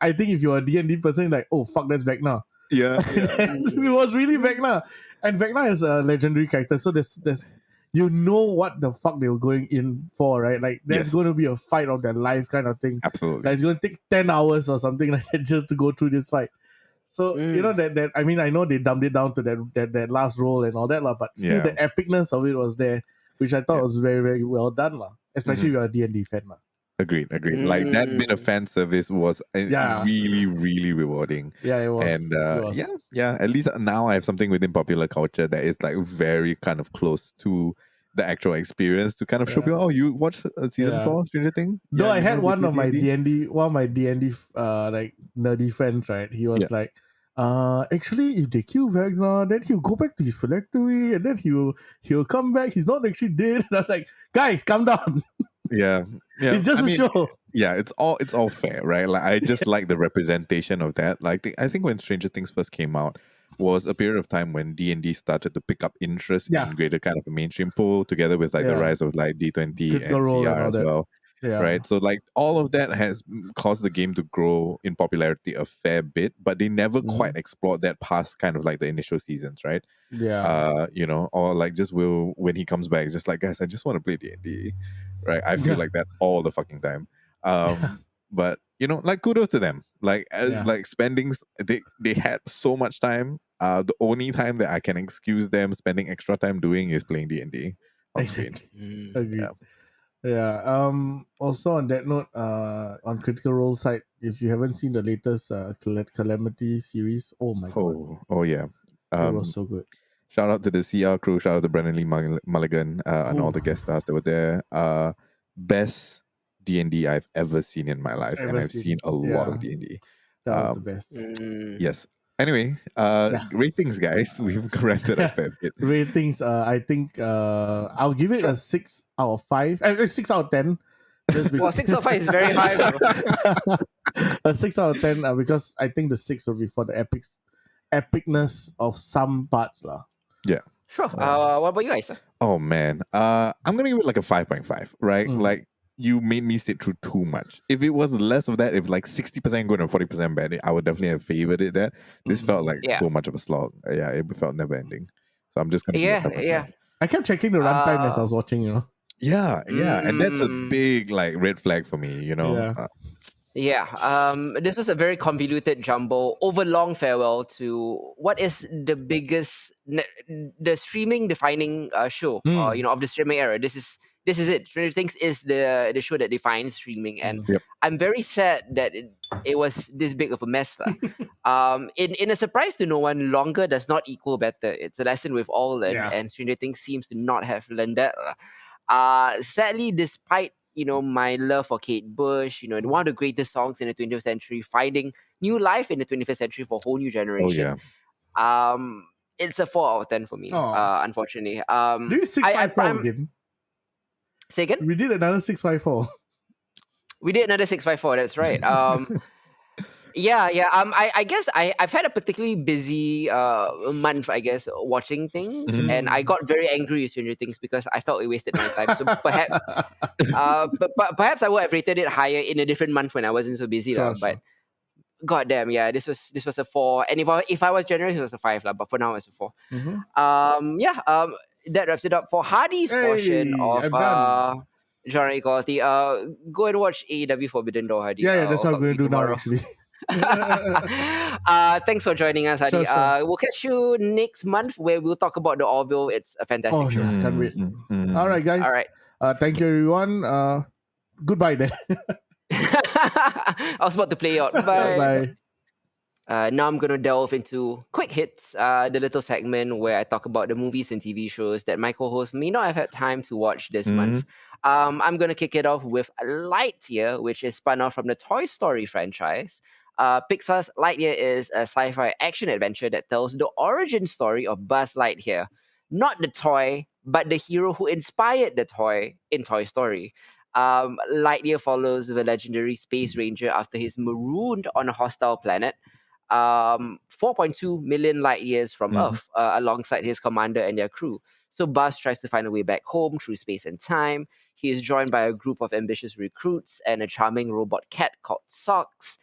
I think if you're a D&D person, like, oh fuck, that's Vecna. Yeah. It was really Vecna. And Vecna is a legendary character, so there's you know what the fuck they were going in for, right? Like there's going to be a fight of their life kind of thing. Absolutely. Like it's going to take 10 hours or something like that just to go through this fight. So you know that I mean I know they dumbed it down to that last role and all that but still the epicness of it was there, which I thought was very, very well done especially if you're a D&D fan Agreed. Like that bit of fan service was really, really rewarding. Yeah, it was. And it was. at least now I have something within popular culture that is like very kind of close to the actual experience to kind of show people, oh, you watched season 4 Stranger Things? Though I had one of my D&D like nerdy friends, right? He was like, actually, if they kill Vecna, then he'll go back to his phylactery and then he'll come back. He's not actually dead. And I was like, guys, calm down. Yeah. It's just a show. Yeah, it's all fair, right? Like I just like the representation of that. Like I think when Stranger Things first came out was a period of time when D&D started to pick up interest in greater kind of a mainstream pool, together with like the rise of like D20 and CR as well. Right, so like all of that has caused the game to grow in popularity a fair bit, but they never quite explored that past kind of like the initial seasons, right? Or like just when he comes back, just like, guys, I just want to play D&D, right? I feel like that all the fucking time. But like kudos to them, like spending, they had so much time. The only time that I can excuse them spending extra time doing is playing D&D on screen. Agreed. Yeah. Also on that note, on Critical Role side, if you haven't seen the latest Calamity series, oh my god. Oh yeah. It was so good. Shout out to the CR crew, shout out to Brennan Lee Mulligan, and all the guest stars that were there. Best D&D I've ever seen in my life, and I've seen a lot of D&D. That was the best. Yes. Anyway, ratings, guys. We've ranted a fair bit. Ratings, I think I'll give it a 6 out of 5. 6 out of 10. Well, 6 out of 5 is very high, bro. A 6 out of 10 because I think the 6 will be for the epicness of some parts. Yeah. Sure. What about you guys? Oh man. I'm gonna give it like a 5.5, right? Like you made me sit through too much. If it was less of that, if like 60% good and 40% bad, I would definitely have favored it there. This felt like so much of a slog. Yeah, it felt never ending. So I'm just gonna give it 5.5. I kept checking the runtime as I was watching, Yeah, and that's a big like red flag for me, This was a very convoluted jumble, overlong farewell to what is the the streaming defining show, of the streaming era. This is it. Stranger Things is the show that defines streaming, and Yep. I'm very sad that it was this big of a mess, lah. In a surprise to no one, longer does not equal better. It's a lesson we've all learned, Yeah. and Stranger Things seems to not have learned that, lah. Sadly, despite my love for Kate Bush, one of the greatest songs in the 20th century, finding new life in the 21st century for a whole new Oh generation. yeah. It's a 4 out of 10 for me. Aw. Unfortunately. Do you 654 again? Say again? We did another 654. We did another 654. That's right. Yeah. I guess I've had a particularly busy month, I guess, watching things, Mhm. and I got very angry with Stranger Things because I felt it wasted my time. So perhaps, but perhaps I would have rated it higher in a different month when I wasn't so busy, Sure, lah. But goddamn, yeah, this was a 4, and if I was generous, it was a 5, lah. But for now, it's a 4. That wraps it up for Hardy's portion Hey, of I'm done. genre equality. Go and watch AEW Forbidden Door, Hardy. Yeah, that's I'll what I'm talk going to to you do now, tomorrow. actually. Thanks for joining us, Hadi. Sure. We'll catch you next month where we'll talk about the Orville. It's a fantastic Oh, show. yeah, can't wait. Mhm. All right, guys. All right. Thank you, everyone. Goodbye then. I was about to play out. Bye. Bye. Now I'm going to delve into Quick Hits, the little segment where I talk about the movies and TV shows that my co-host may not have had time to watch this month. I'm going to kick it off with Lightyear, which is spun off from the Toy Story franchise. Pixar's Lightyear is a sci-fi action adventure that tells the origin story of Buzz Lightyear, not the toy, but the hero who inspired the toy in Toy Story. Lightyear follows the legendary space ranger after he's marooned on a hostile planet, 4.2 million light years from Earth, alongside his commander and their crew. So Buzz tries to find a way back home through space and time. He is joined by a group of ambitious recruits and a charming robot cat called Socks.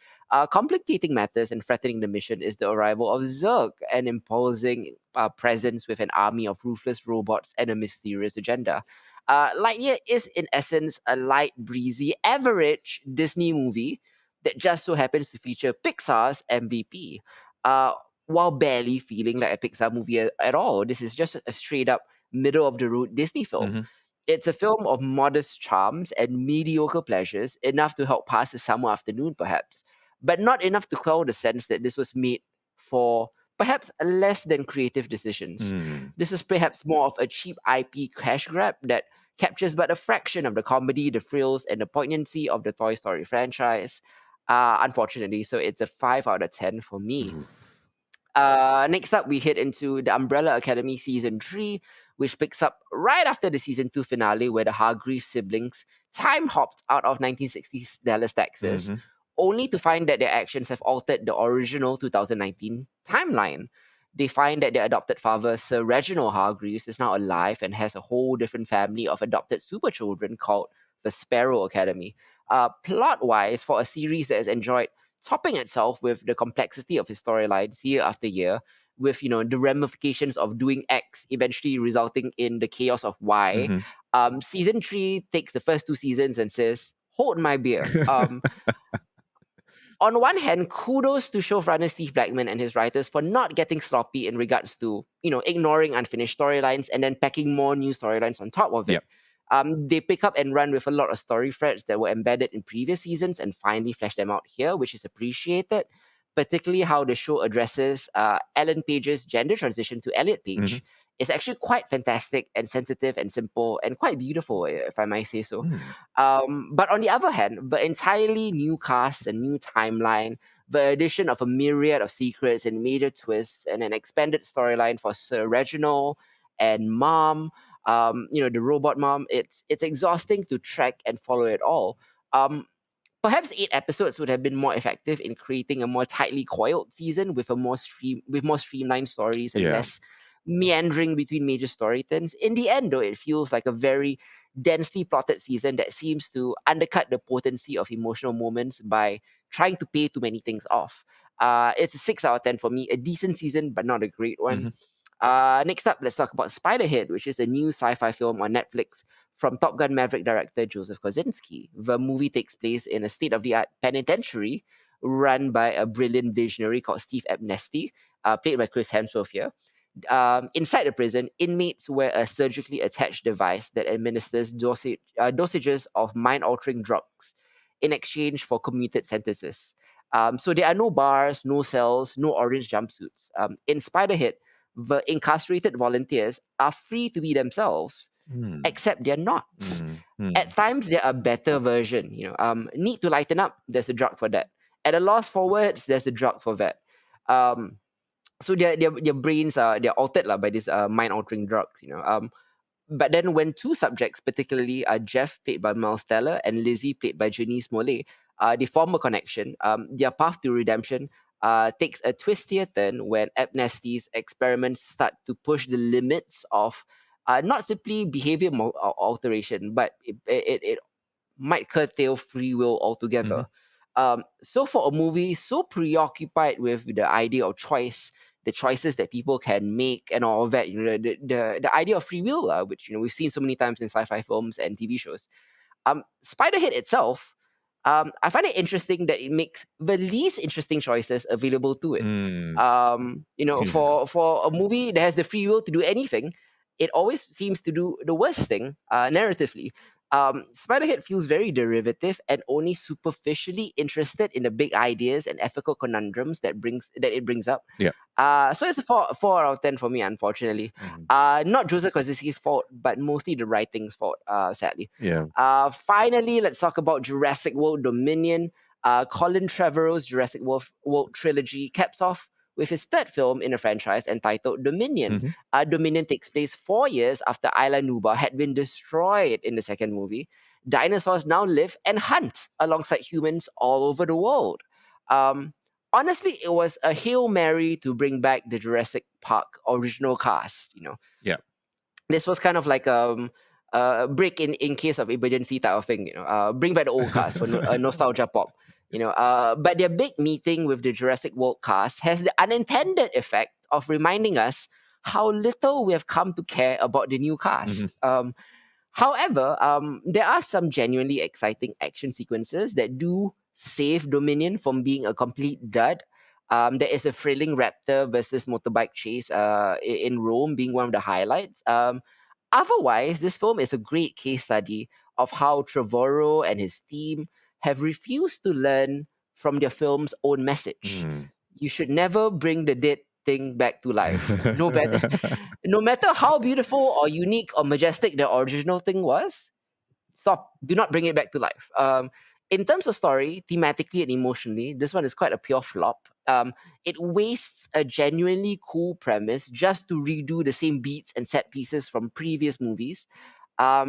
Complicating matters and threatening the mission is the arrival of Zurg, an imposing presence with an army of ruthless robots and a mysterious agenda. Lightyear is, in essence, a light, breezy, average Disney movie that just so happens to feature Pixar's MVP. While barely feeling like a Pixar movie at all, this is just a straight up middle of the road Disney film. It's a film of modest charms and mediocre pleasures, enough to help pass a summer afternoon, perhaps, but not enough to quell the sense that this was made for perhaps less than creative decisions. This is perhaps more of a cheap IP cash grab that captures but a fraction of the comedy, the thrills, and the poignancy of the Toy Story franchise. Unfortunately, so it's a 5 out of 10 for me. Next up, we hit into the Umbrella Academy Season 3, which picks up right after the Season 2 finale, where the Hargreaves siblings time hopped out of 1960s Dallas, Texas, only to find that their actions have altered the original 2019 timeline. They find that their adopted father, Sir Reginald Hargreaves, is now alive and has a whole different family of adopted super children called the Sparrow Academy. Plot-wise, for a series that has enjoyed topping itself with the complexity of his storylines year after year, with the ramifications of doing X eventually resulting in the chaos of Y. Season 3 takes the first 2 seasons and says, "Hold my beer." On one hand, kudos to showrunner Steve Blackman and his writers for not getting sloppy in regards to, ignoring unfinished storylines and then packing more new storylines on top of it. They pick up and run with a lot of story threads that were embedded in previous seasons and finally flesh them out here, which is appreciated. Particularly how the show addresses Ellen Page's gender transition to Elliot Page. It's actually quite fantastic and sensitive and simple and quite beautiful, if I might say so. But on the other hand, the entirely new cast and new timeline, the addition of a myriad of secrets and major twists, and an expanded storyline for Sir Reginald and Mom, the robot mom, it's exhausting to track and follow it all. Perhaps 8 episodes would have been more effective in creating a more tightly coiled season with more streamlined stories and less meandering between major story turns. In the end, though, it feels like a very densely plotted season that seems to undercut the potency of emotional moments by trying to pay too many things off. It's a 6 out of 10 for me, a decent season, but not a great one. Next up, let's talk about Spiderhead, which is a new sci-fi film on Netflix from Top Gun Maverick director Joseph Kosinski. The movie takes place in a state-of-the-art penitentiary run by a brilliant visionary called Steve Amnesty, played by Chris Hemsworth here. Inside the prison, inmates wear a surgically attached device that administers dosages of mind-altering drugs in exchange for commuted sentences. So there are no bars, no cells, no orange jumpsuits. In Spiderhead, the incarcerated volunteers are free to be themselves, except they're not. At times, they're a better version. Need to lighten up, there's a drug for that. At a loss for words, there's a drug for that. So their brains they're altered by these mind altering drugs. But then when two subjects, particularly Jeff played by Miles Teller and Lizzie played by Janice Mollet, they form a connection. Their path to redemption takes a twistier turn when Amnesty's experiments start to push the limits of not simply behavior alteration, but it might curtail free will altogether. So for a movie so preoccupied with the idea of choice, the choices that people can make and all of that, the idea of free will, which we've seen so many times in sci-fi films and TV shows. Spiderhead itself, I find it interesting that it makes the least interesting choices available to it. For a movie that has the free will to do anything, it always seems to do the worst thing narratively. Spiderhead feels very derivative and only superficially interested in the big ideas and ethical conundrums that it brings up. Yeah. So it's a 4 out of 10 for me, unfortunately. Not Joseph Kosinski's fault, but mostly the writing's fault, sadly. Yeah. Finally, let's talk about Jurassic World Dominion. Colin Trevorrow's Jurassic World trilogy caps off with his third film in a franchise entitled Dominion. Dominion takes place 4 years after Isla Nublar had been destroyed in the second movie. Dinosaurs now live and hunt alongside humans all over the world. Honestly, it was a Hail Mary to bring back the Jurassic Park original cast, Yeah. This was kind of like a break in case of emergency type of thing, bring back the old cast for a nostalgia pop. But their big meeting with the Jurassic World cast has the unintended effect of reminding us how little we have come to care about the new cast. However, there are some genuinely exciting action sequences that do save Dominion from being a complete dud. There is a thrilling raptor versus motorbike chase in Rome being one of the highlights. Otherwise, this film is a great case study of how Trevorrow and his team have refused to learn from their film's own message. You should never bring the dead thing back to life. No matter how beautiful or unique or majestic the original thing was, stop. Do not bring it back to life. In terms of story, thematically and emotionally, this one is quite a pure flop. It wastes a genuinely cool premise just to redo the same beats and set pieces from previous movies.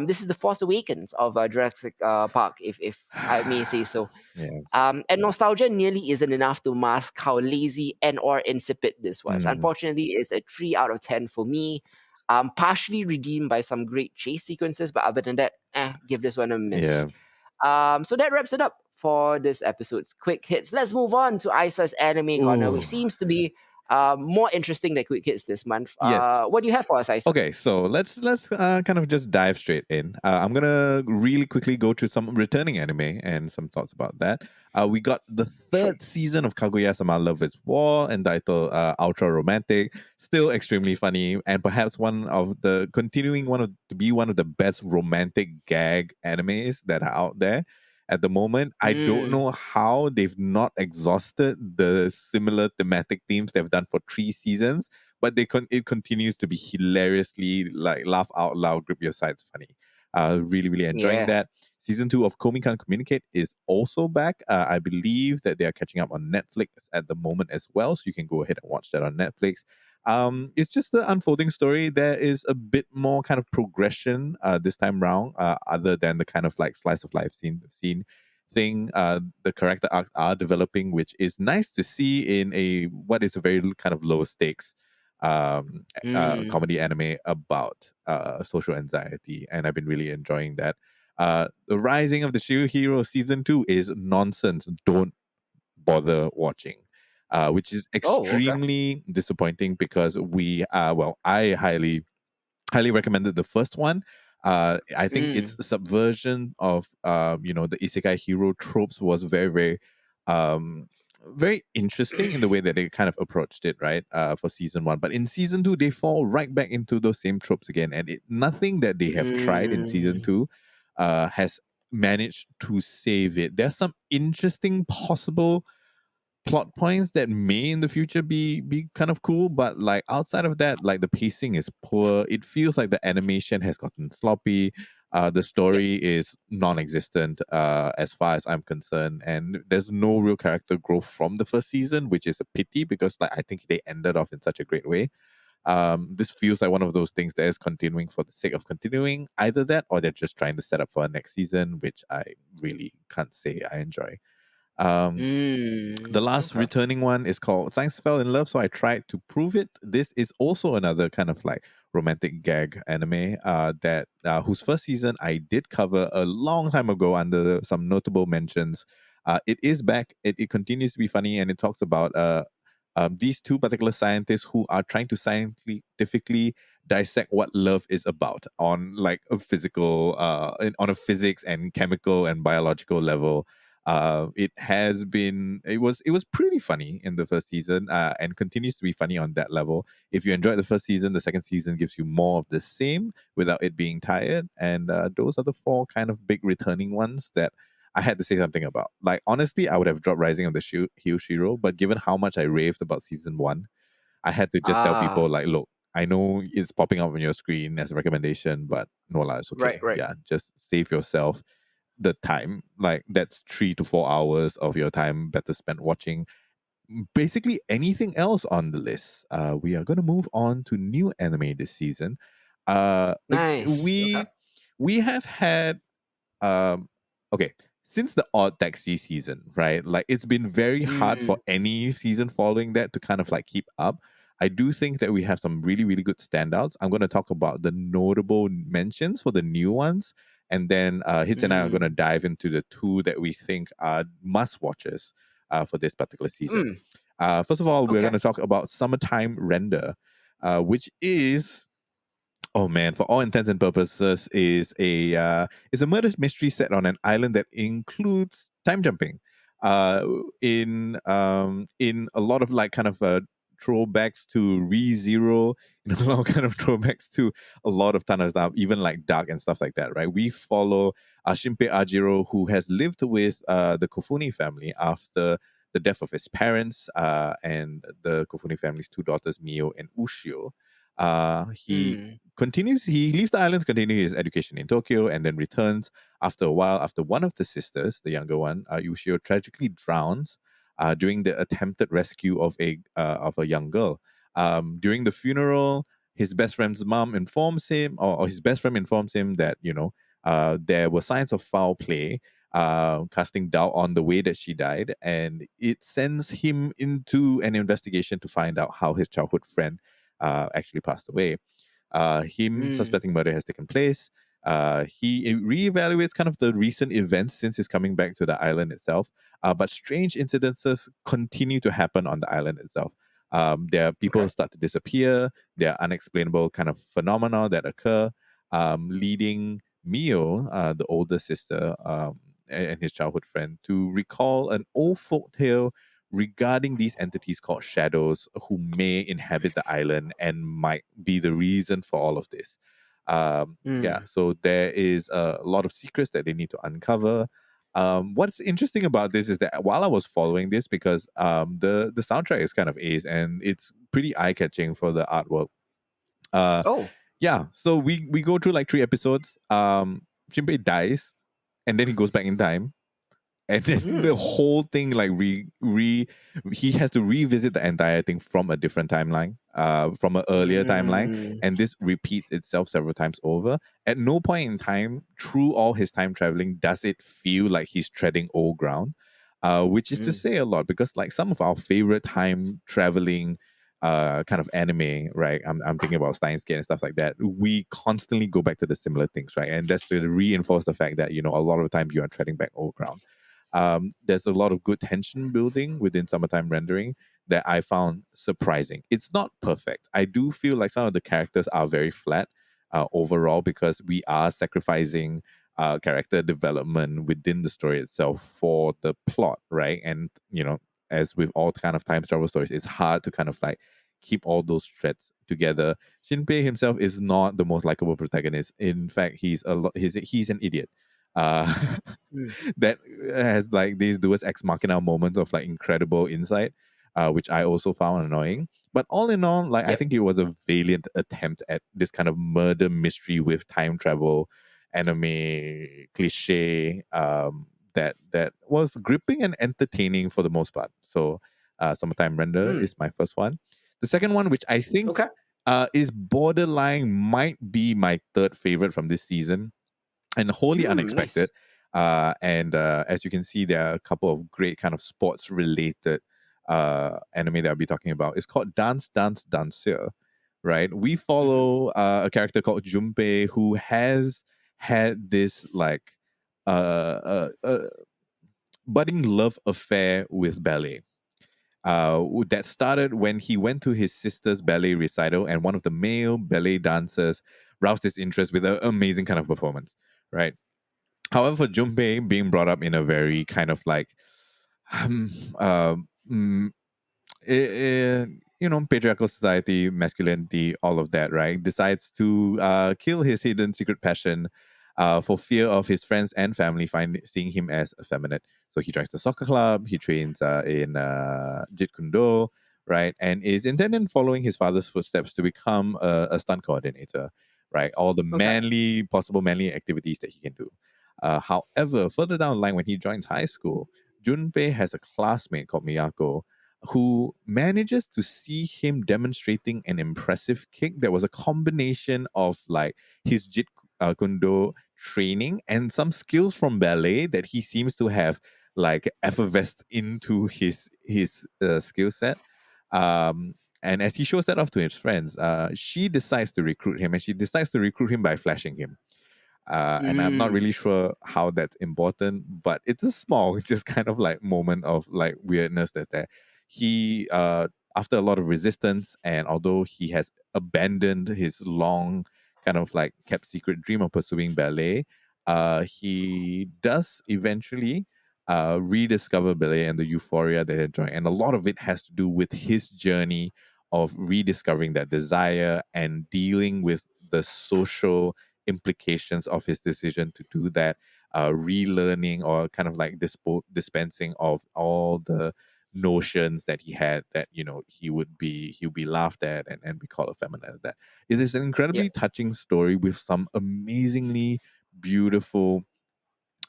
This is the Force Awakens of Jurassic Park, if I may say so. Yeah. And nostalgia nearly isn't enough to mask how lazy and or insipid this was. Unfortunately, it's a 3 out of 10 for me. Partially redeemed by some great chase sequences, but other than that, give this one a miss. Yeah. So that wraps it up for this episode's quick hits. Let's move on to Aisa's anime corner, which seems to be more interesting than quick hits this month. Yes. What do you have for us, Aisa? Okay, so let's kind of just dive straight in. I'm gonna really quickly go through some returning anime and some thoughts about that. We got the third season of Kaguya-sama Love is War, entitled Ultra Romantic. Still extremely funny, and perhaps to be one of the best romantic gag animes that are out there at the moment. I don't know how they've not exhausted the similar thematic themes they've done for 3 seasons, but it continues to be hilariously laugh out loud, grip your sides funny. Really, really enjoying that. Season 2 of Komi Can't Communicate is also back. I believe that they are catching up on Netflix at the moment as well, so you can go ahead and watch that on Netflix. It's just the unfolding story. There is a bit more kind of progression this time round, other than the kind of like slice of life scene thing. The character arcs are developing, which is nice to see in what is a very kind of low stakes comedy anime about social anxiety, and I've been really enjoying that. The Rising of the Shield Hero season 2 is nonsense. Don't bother watching. Which is extremely disappointing because I highly recommended the first one. I think its subversion of the isekai hero tropes was very, very very interesting in the way that they kind of approached it, right? For season 1. But in season 2, they fall right back into those same tropes again. And nothing that they have tried in season 2 has managed to save it. There's some interesting possible plot points that may in the future be kind of cool, but like outside of that, like the pacing is poor. It feels like the animation has gotten sloppy. The story is non-existent as far as I'm concerned, and there's no real character growth from the first season, which is a pity because like I think they ended off in such a great way. This feels like one of those things that is continuing for the sake of continuing. Either that, or they're just trying to set up for a next season, which I really can't say I enjoy. The last returning one is called Science Fell in Love, so I tried to prove it. This is also another kind of like romantic gag anime that whose first season I did cover a long time ago under some notable mentions. It is back. It continues to be funny, and it talks about these two particular scientists who are trying to scientifically dissect what love is about on like a physical on a physics and chemical and biological level. It was pretty funny in the first season and continues to be funny on that level. If you enjoyed the first season, the second season gives you more of the same without it being tired. And those are the 4 kind of big returning ones that I had to say something about. Like, honestly, I would have dropped Rising of the Hyoshiro, but given how much I raved about season 1, I had to just tell people, like, look, I know it's popping up on your screen as a recommendation, but no lah, it's okay. Right. Yeah, just save yourself the time. Like, that's 3 to 4 hours of your time better spent watching basically anything else on the list. We are going to move on to new anime this season. Nice. We have had okay, since the Odd Taxi season, right? Like, it's been very hard for any season following that to kind of like keep up. I do think that we have some really, really good standouts. I'm going to talk about the notable mentions for the new ones, and then Hits and I are going to dive into the 2 that we think are must watches for this particular season. First of all, we're going to talk about Summertime Render, which is, oh man, for all intents and purposes, is a murder mystery set on an island that includes time jumping. In a lot of like kind of throwbacks to ReZero, a lot of kind of throwbacks to a lot of ton of stuff, even like Dark and stuff like that, right? We follow Shinpei Ajiro, who has lived with the Kofune family after the death of his parents and the Kofune family's 2 daughters, Mio and Ushio. He leaves the island to continue his education in Tokyo and then returns after a while after one of the sisters, the younger one, Ushio, tragically drowns during the attempted rescue of a young girl. During the funeral, his best friend's mom informs him, or his best friend informs him that, there were signs of foul play, casting doubt on the way that she died, and it sends him into an investigation to find out how his childhood friend actually passed away. Him suspecting murder has taken place. He reevaluates kind of the recent events since he's coming back to the island itself. But strange incidences continue to happen on the island itself. There are people start to disappear. There are unexplainable kind of phenomena that occur, leading Mio, the older sister, and his childhood friend, to recall an old folk tale regarding these entities called shadows who may inhabit the island and might be the reason for all of this. So there is a lot of secrets that they need to uncover. What's interesting about this is that while I was following this, because the soundtrack is kind of ace and it's pretty eye catching for the artwork. So we go through like 3 episodes. Shinpei dies, and then he goes back in time, and then the whole thing like he has to revisit the entire thing from a different timeline, from an earlier timeline, and this repeats itself several times over. At no point in time through all his time traveling does it feel like he's treading old ground, which is to say a lot, because like some of our favorite time traveling kind of anime, right? I'm thinking about Steins Gate and stuff like that. We constantly go back to the similar things, right? And that's to reinforce the fact that, a lot of the time you are treading back old ground. There's a lot of good tension building within Summertime Rendering that I found surprising. It's not perfect. I do feel like some of the characters are very flat. overall, because we are sacrificing character development within the story itself for the plot, right? And as with all kind of time travel stories, it's hard to kind of like keep all those threads together. Shinpei himself is not the most likable protagonist. In fact, he's an idiot. Uh, that has like these Deus Ex Machina moments of like incredible insight, which I also found annoying. But all in all, like I think it was a valiant attempt at this kind of murder mystery with time travel, anime cliche, that was gripping and entertaining for the most part. So, Summertime Render is my first one. The second one, which I think is borderline, might be my third favorite from this season, and wholly unexpected. Nice. And as you can see, there are a couple of great kind of sports related anime that I'll be talking about. It's called Danseur, right? We follow a character called Junpei who has had this like budding love affair with ballet. That started when he went to his sister's ballet recital, and one of the male ballet dancers roused his interest with an amazing kind of performance, right? However, for Junpei, being brought up in a very kind of like, um, uh, mm, patriarchal society, masculinity, all of that, right? Decides to kill his hidden secret passion for fear of his friends and family seeing him as effeminate. So he joins the soccer club, he trains in Jeet Kune Do, right? And is intended on following his father's footsteps to become a stunt coordinator, right? All the possible manly activities that he can do. However, further down the line, when he joins high school, Junpei has a classmate called Miyako who manages to see him demonstrating an impressive kick that was a combination of like his Jeet Kune Do training and some skills from ballet that he seems to have like effervesced into his skill set. And as he shows that off to his friends, she decides to recruit him, and she decides to recruit him by flashing him. And I'm not really sure how that's important, but it's a small, just kind of like moment of like weirdness that's there. He, after a lot of resistance, and although he has abandoned his long kind of like kept secret dream of pursuing ballet, he does eventually rediscover ballet and the euphoria that he enjoyed. And a lot of it has to do with his journey of rediscovering that desire and dealing with the social implications of his decision to do that, relearning or kind of like dispensing of all the notions that he had that he would be laughed at and be called effeminate. That it is an incredibly touching story with some beautiful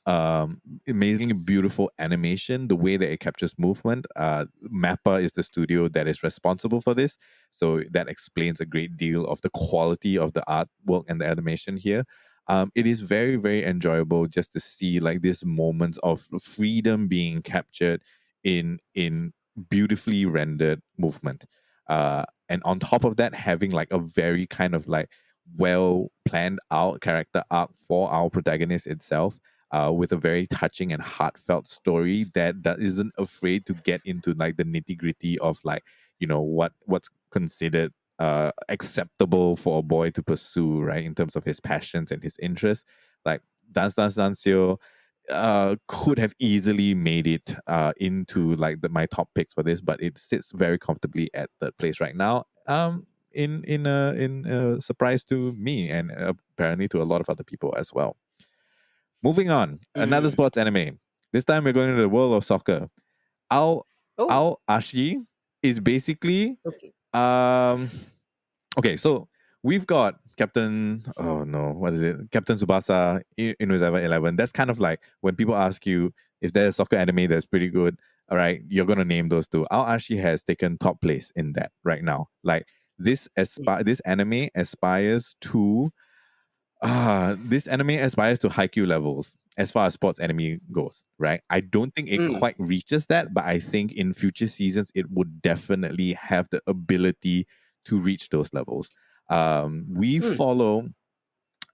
amazingly beautiful animation, the way that it captures movement. Mappa is the studio that is responsible for this, so that explains a great deal of the quality of the artwork and the animation here. It is very, very enjoyable just to see like these moments of freedom being captured in beautifully rendered movement. And on top of that, having like a very kind of like well planned out character arc for our protagonist itself, with a very touching and heartfelt story that isn't afraid to get into like the nitty gritty of like what's considered acceptable for a boy to pursue, right, in terms of his passions and his interests. Like Danseur could have easily made it into like my top picks for this, but it sits very comfortably at third place right now. In a surprise to me and apparently to a lot of other people as well. Moving on, another sports anime. This time we're going into the world of soccer. Ao Ashi is basically okay, so we've got Captain what is it? Captain Tsubasa in Inuyasha 11. That's kind of like when people ask you if there's a soccer anime that's pretty good, all right, you're gonna name those two. Ao Ashi has taken top place in that right now. Like this anime aspires to Haikyuu levels as far as sports anime goes, right? I don't think it quite reaches that, but I think in future seasons it would definitely have the ability to reach those levels. We follow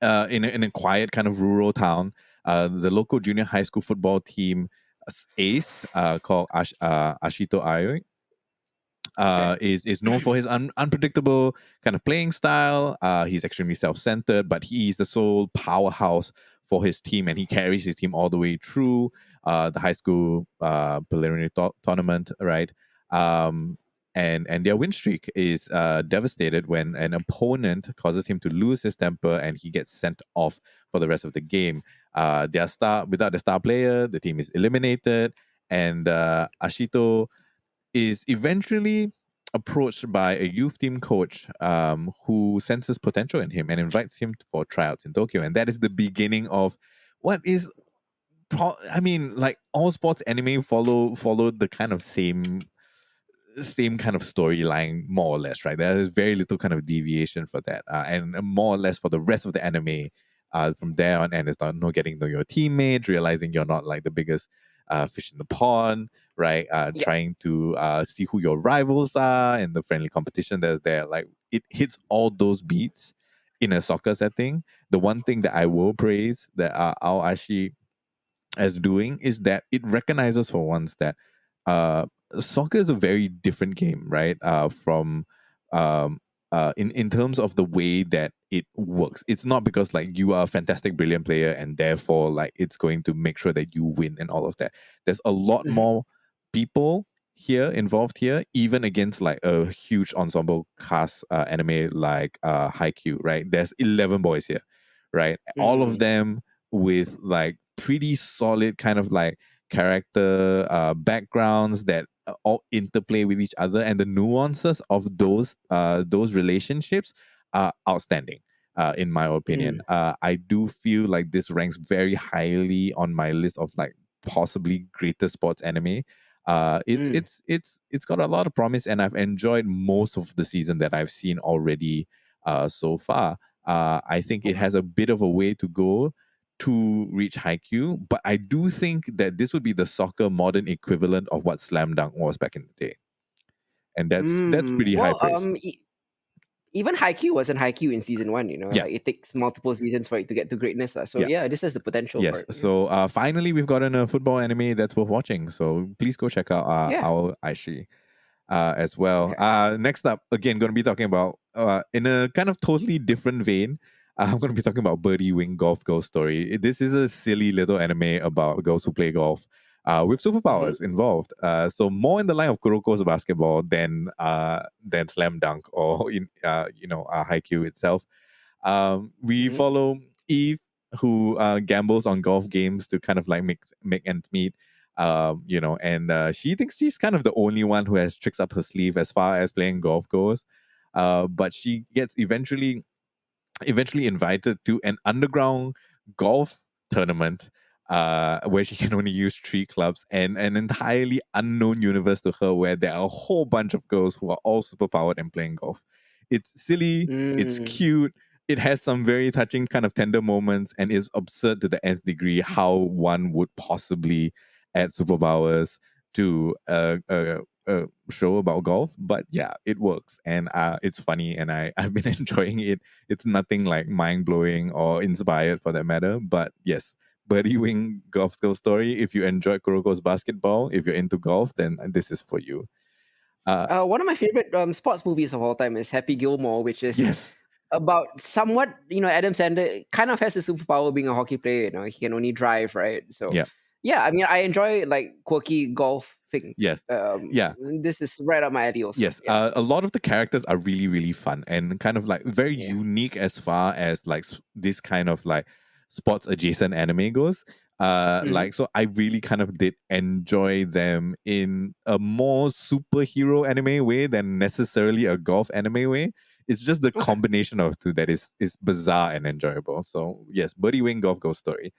in a quiet kind of rural town, the local junior high school football team ace called Ashito Aoi. is known for his unpredictable kind of playing style. He's extremely self-centered, but he's the sole powerhouse for his team, and he carries his team all the way through the high school preliminary tournament, right? And their win streak is devastated when an opponent causes him to lose his temper and he gets sent off for the rest of the game. Without the star player, the team is eliminated, and Ashito is eventually approached by a youth team coach who senses potential in him and invites him for tryouts in Tokyo. And that is the beginning of what is, like all sports anime follow the kind of same kind of storyline, more or less, right? There is very little kind of deviation for that, and more or less for the rest of the anime. From there on, and it's not getting to know your teammates, realizing you're not like the biggest fish in the pond, right? Yeah. Trying to see who your rivals are and the friendly competition that's there. Like it hits all those beats in a soccer setting. The one thing that I will praise that Ashi as doing is that it recognizes for once that uh, soccer is a very different game, right? From in terms of the way that it works. It's not because like you are a fantastic, brilliant player and therefore like it's going to make sure that you win and all of that. There's a lot more people here involved here, even against like a huge ensemble cast anime like Haikyuu, right? There's 11 boys here, right? All of them with like pretty solid kind of like character backgrounds that all interplay with each other, and the nuances of those relationships are outstanding. In my opinion, I do feel like this ranks very highly on my list of like possibly greatest sports anime. It's got a lot of promise, and I've enjoyed most of the season that I've seen already so far. I think it has a bit of a way to go to reach Haikyuu, but I do think that this would be the soccer modern equivalent of what Slam Dunk was back in the day, and that's pretty high Well, praise. even Haikyuu wasn't Haikyuu in season 1, Yeah. like it takes multiple seasons for it to get to greatness. So Yeah. this is the potential for Yes. it. So finally, we've gotten a football anime that's worth watching. So please go check out our Ashi as well. Okay. Next up, again, going to be talking about in a kind of totally different vein. I'm going to be talking about Birdie Wing Golf Girl Story. This is a silly little anime about girls who play golf with superpowers involved. So more in the line of Kuroko's basketball than Slam Dunk or in Haikyuu itself. We follow Eve, who gambles on golf games to kind of like make ends meet. And she thinks she's kind of the only one who has tricks up her sleeve as far as playing golf goes. But she gets eventually invited to an underground golf tournament where she can only use 3 clubs, and an entirely unknown universe to her where there are a whole bunch of girls who are all superpowered and playing golf. It's silly, it's cute, it has some very touching kind of tender moments, and is absurd to the nth degree how one would possibly add superpowers to a show about golf. But yeah, it works, and it's funny, and I've been enjoying it. It's nothing like mind-blowing or inspired for that matter, but yes, Birdie Wing Golf Skill Story. If you enjoy Kuroko's basketball, if you're into golf, then this is for you. One of my favorite sports movies of all time is Happy Gilmore, which is Yes. about somewhat, Adam Sandler kind of has a superpower being a hockey player. He can only drive, right? So Yeah. I mean, I enjoy like quirky golf things. Yes. Yeah. This is right up my alley also. Yes, Yeah. a lot of the characters are really, really fun and kind of like very unique as far as like this kind of like sports adjacent anime goes. Like, so I really kind of did enjoy them in a more superhero anime way than necessarily a golf anime way. It's just the combination of two that is bizarre and enjoyable. So yes, Birdie Wing Golf Ghost Story.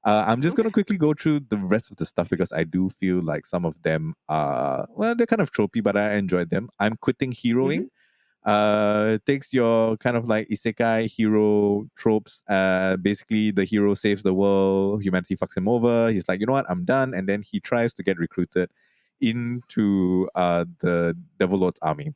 I'm just going to quickly go through the rest of the stuff because I do feel like some of them are, well, they're kind of tropey, but I enjoyed them. I'm Quitting Heroing. It takes your kind of like isekai hero tropes. Basically, the hero saves the world, humanity fucks him over. He's like, you know what, I'm done. And then he tries to get recruited into the Devil Lord's army.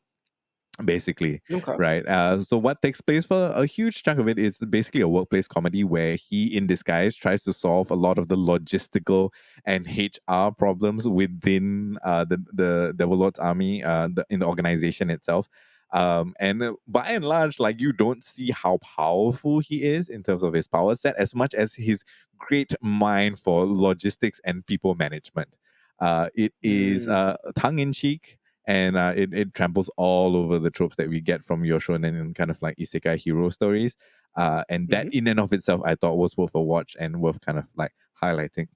basically, Okay. right? So what takes place for a huge chunk of it is basically a workplace comedy where he, in disguise, tries to solve a lot of the logistical and HR problems within the Devil Lord's army, in the organization itself. And by and large, like, you don't see how powerful he is in terms of his power set as much as his great mind for logistics and people management. It is tongue in cheek, and it tramples all over the tropes that we get from Yoshonen and kind of like isekai hero stories. And that in and of itself, I thought was worth a watch and worth kind of like highlighting.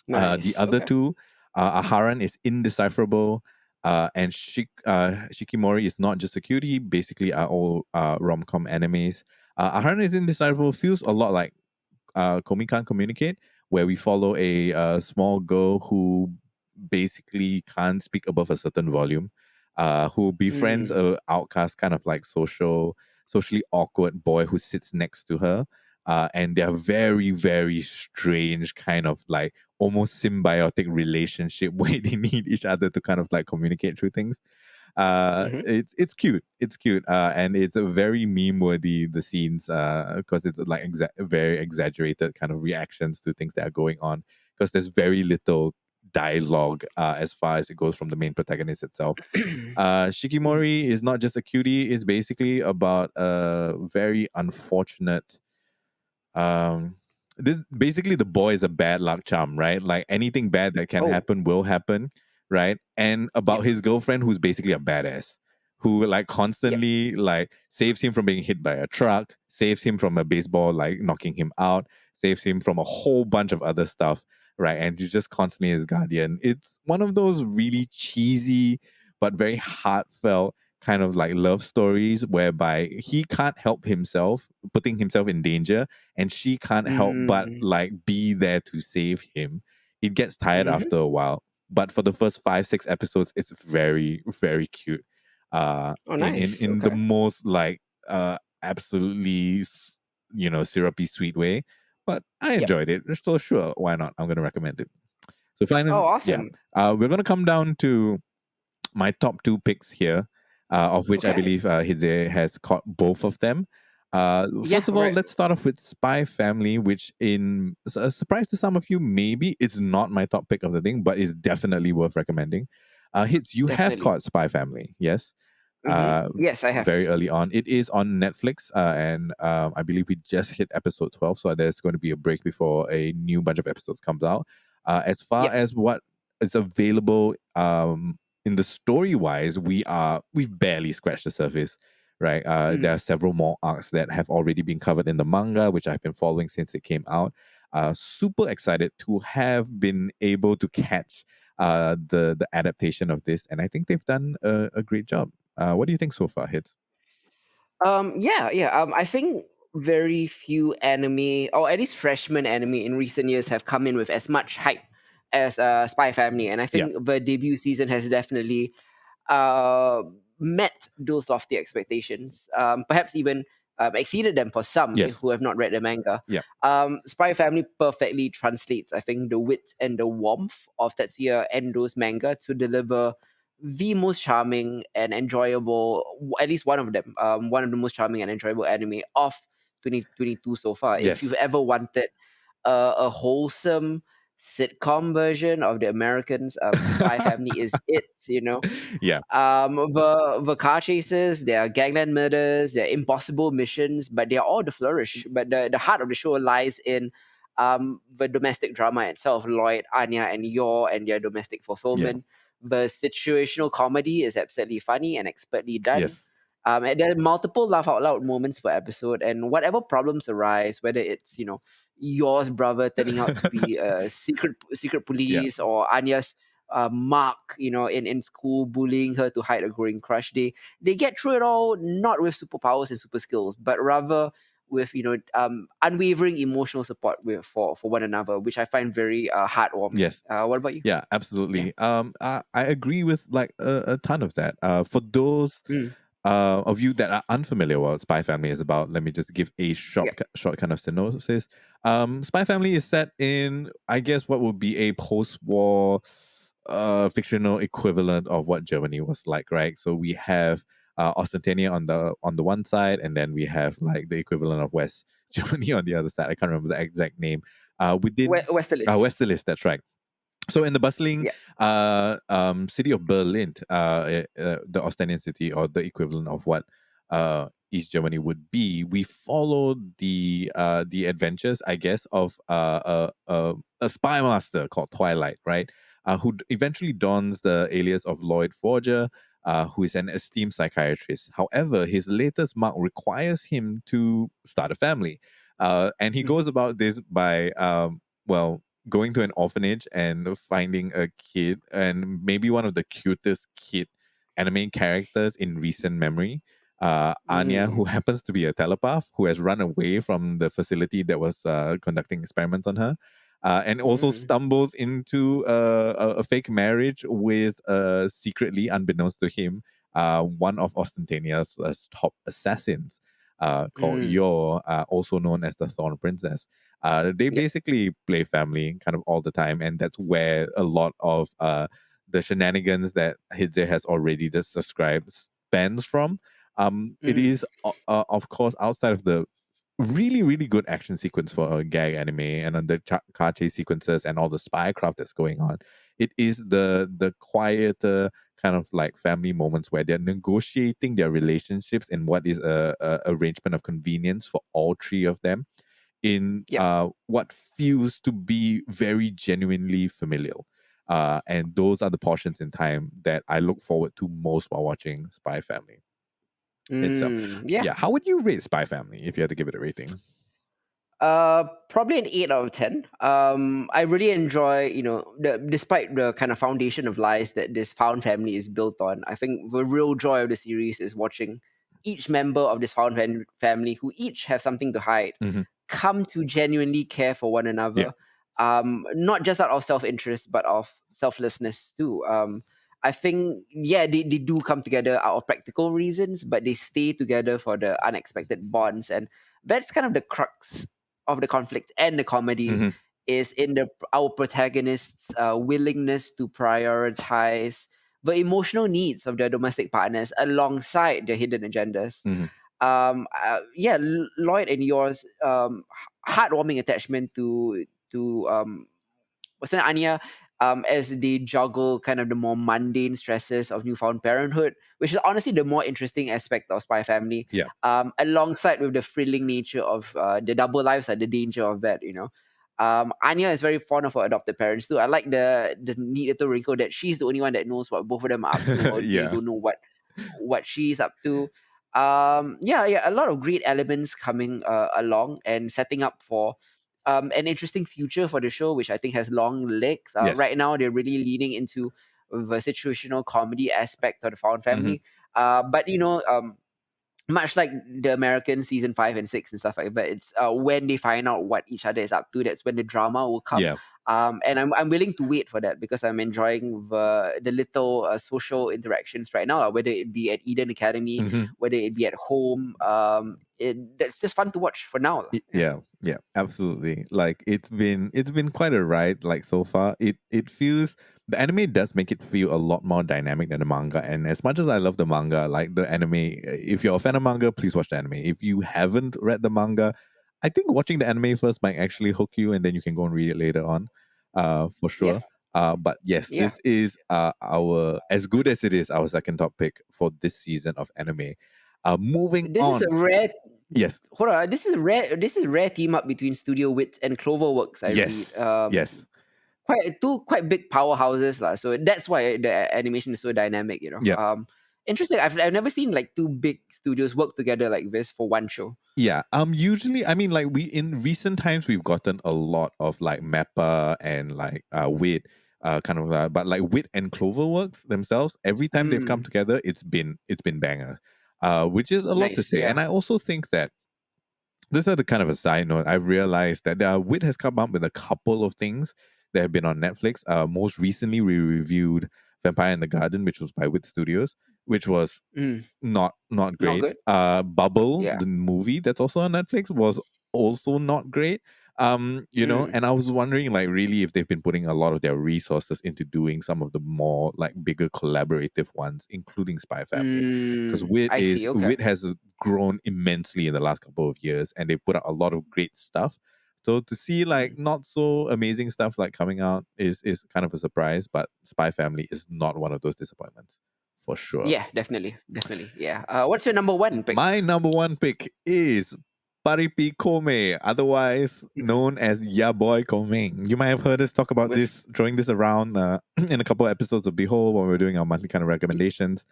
Nice. The other Okay. two, Aharen is Indecipherable, and Shikimori is Not Just a Cutie, basically are all rom-com animes. Aharen is Indecipherable feels a lot like Komi Can't Communicate, where we follow a small girl who basically can't speak above a certain volume, who befriends a outcast, kind of like socially awkward boy who sits next to her. And they're very, very strange, kind of like almost symbiotic relationship where they need each other to kind of like communicate through things. It's cute. It's cute. And it's a very meme worthy, the scenes, because it's like very exaggerated kind of reactions to things that are going on, because there's very little dialogue as far as it goes from the main protagonist itself. Shikimori is Not Just a Cutie is basically about a very unfortunate, this basically the boy is a bad luck charm, right? Like anything bad that can Oh, happen will happen, right? And about yep, his girlfriend, who's basically a badass, who like yep. constantly like saves him from being hit by a truck, saves him from a baseball like knocking him out, saves him from a whole bunch of other stuff, right? And she's just constantly his guardian. It's one of those really cheesy but very heartfelt kind of like love stories whereby he can't help himself, putting himself in danger, and she can't help but Mm-hmm. like be there to save him. It gets tired after a while, but for the first 5-6 episodes, it's very, very cute. Oh, In nice. in the Okay. most like absolutely syrupy sweet way. But I Yep. enjoyed it. So sure, why not? I'm gonna recommend it. So Oh, finally, yeah, awesome. we're gonna come down to my top two picks here, of which I Okay. believe Hidzir has caught both of them. Yeah. First of all, Right. let's start off with Spy Family, which, in a surprise to some of you, maybe it's not my top pick of the thing, but is definitely worth recommending. Hits, you have Definitely. caught Spy Family, yes? Yes, I have. Very early on. It is on Netflix, and I believe we just hit episode 12, so there's going to be a break before a new bunch of episodes comes out. As far Yep. as what is available, in the story wise, we've barely scratched the surface, right? There are several more arcs that have already been covered in the manga, which I've been following since it came out. Super excited to have been able to catch the adaptation of this, and I think they've done a great job. What do you think so far, Hits? Yeah. I think very few anime, or at least freshman anime in recent years, have come in with as much hype as Spy Family, and I Yeah. think the debut season has definitely uh, met those lofty expectations. Perhaps even exceeded them for some Yes. who have not read the manga. Yeah. Spy Family perfectly translates, I think, the wit and the warmth of Tetsuya Endo's manga to deliver the most charming and enjoyable, at least one of them, one of the most charming and enjoyable anime of 2022 so far. If Yes. you've ever wanted a wholesome sitcom version of the Americans, Spy Family is it, Yeah. the car chases, there are gangland murders, there are impossible missions, but they are all the flourish. But the heart of the show lies in the domestic drama itself. Lloyd, Anya, and Yor and their domestic Yeah. fulfillment. The situational comedy is absolutely funny and expertly done. Yes. And there are multiple laugh out loud moments per episode, and whatever problems arise, whether it's Yor's brother turning out to be a secret Yeah. police, or Anya's Mark, in school bullying her to hide a growing crush. They get through it all not with superpowers and super skills, but rather with unwavering emotional support for one another, which I find very heartwarming. Yes. What about you? Yeah, Yeah. absolutely. I agree with like a ton of that. For those Mm, of you that are unfamiliar with what Spy Family is about, let me just give a yeah. short kind of synopsis. Spy Family is set in, I guess, what would be a post-war fictional equivalent of what Germany was like, right? So we have Ostentania on the one side, and then we have like the equivalent of West Germany on the other side. I can't remember the exact name. Within Westerlist. Westerlist, that's right. So in the bustling Yeah. city of Berlin, the Ostanian city, or the equivalent of what East Germany would be, we follow the adventures, I guess, of a spy master called Twilight, right? Who eventually dons the alias of Lloyd Forger, who is an esteemed psychiatrist. However, his latest mark requires him to start a family, and he goes about this by well, going to an orphanage and finding a kid, and maybe one of the cutest kid anime characters in recent memory, Anya, who happens to be a telepath who has run away from the facility that was conducting experiments on her, and also stumbles into a fake marriage with, secretly, unbeknownst to him, one of Ostentania's top assassins, called Yor, also known as the Thorn Princess. They basically play family kind of all the time, and that's where a lot of the shenanigans that Hidzir has already just described spans from. It is, of course, outside of the really, really good action sequence for a gag anime, and on the car chase sequences and all the spycraft that's going on. It is the quieter kind of like family moments where they're negotiating their relationships in what is a arrangement of convenience for all three of them, in what feels to be very genuinely familial. And those are the portions in time that I look forward to most while watching Spy Family itself. Yeah. How would you rate Spy Family if you had to give it a rating? Probably an 8 out of 10. I really enjoy, despite the kind of foundation of lies that this found family is built on, I think the real joy of the series is watching each member of this found family, who each have something to hide, come to genuinely care for one another. Not just out of self-interest, but of selflessness too. I think, they do come together out of practical reasons, but they stay together for the unexpected bonds. And that's kind of the crux of the conflict and the comedy, is in our protagonist's willingness to prioritize the emotional needs of their domestic partners alongside their hidden agendas. Lloyd and Yor's heartwarming attachment to what's that, Anya, as they juggle kind of the more mundane stresses of newfound parenthood, which is honestly the more interesting aspect of Spy Family. Alongside with the thrilling nature of the double lives and the danger of that, Anya is very fond of her adopted parents too. I like the neat little wrinkle that she's the only one that knows what both of them are up to, or they don't know what she's up to. A lot of great elements coming along and setting up for an interesting future for the show, which I think has long legs. Right now, they're really leaning into the situational comedy aspect of the found family. But much like the American season 5 and 6 and stuff like that, it's when they find out what each other is up to, that's when the drama will come. And I'm willing to wait for that, because I'm enjoying the little social interactions right now, whether it be at Eden Academy, whether it be at home. That's just fun to watch for now. Yeah, absolutely. Like it's been quite a ride. Like so far, it feels, the anime does make it feel a lot more dynamic than the manga. And as much as I love the manga, like the anime, if you're a fan of manga, please watch the anime. If you haven't read the manga, I think watching the anime first might actually hook you, and then you can go and read it later on, for sure. But yes, this is our, as good as it is, our second top pick for this season of anime. Moving This on. is a rare. Yes. Hold on. This is rare. This is a rare team up between Studio Wit and Cloverworks. I read. Yes. Quite big powerhouses, lah. So that's why the animation is so dynamic. Interesting. I've never seen like two big studios work together like this for one show. Yeah. Usually, I mean, like we in recent times we've gotten a lot of like Mappa and like Wit, kind of, but like Wit and Cloverworks themselves, every time they've come together, it's been banger, which is a lot to say. And I also think that, this is a kind of a side note, I've realized that Wit has come up with a couple of things that have been on Netflix. Most recently, we reviewed Vampire in the Garden, which was by Wit Studios, which was not great. Not good. Bubble, the movie that's also on Netflix, was also not great. You know, and I was wondering, like, really, if they've been putting a lot of their resources into doing some of the more like bigger collaborative ones, including Spy Family, because I see. Okay. Wit has grown immensely in the last couple of years, and they put out a lot of great stuff. So to see like not so amazing stuff like coming out is kind of a surprise, but Spy Family is not one of those disappointments for sure. Yeah, definitely, definitely. Yeah. What's your number one pick? My number one pick is R.I.P. Komi, otherwise known as Ya Boy Kongming. You might have heard us talk about With this, throwing this around in a couple of episodes of Behold when we were doing our monthly kind of recommendations.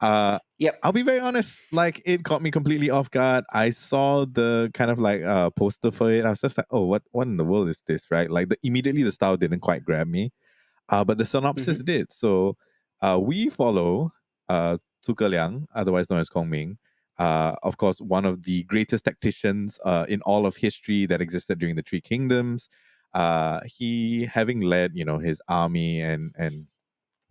yep. I'll be very honest, like it caught me completely off guard. I saw the kind of like poster for it. I was just like, oh, what in the world is this, right? Like immediately the style didn't quite grab me. But the synopsis did. So we follow Zhuge Liang, otherwise known as Kongming. Of course, one of the greatest tacticians in all of history that existed during the Three Kingdoms. He having led, you know, his army and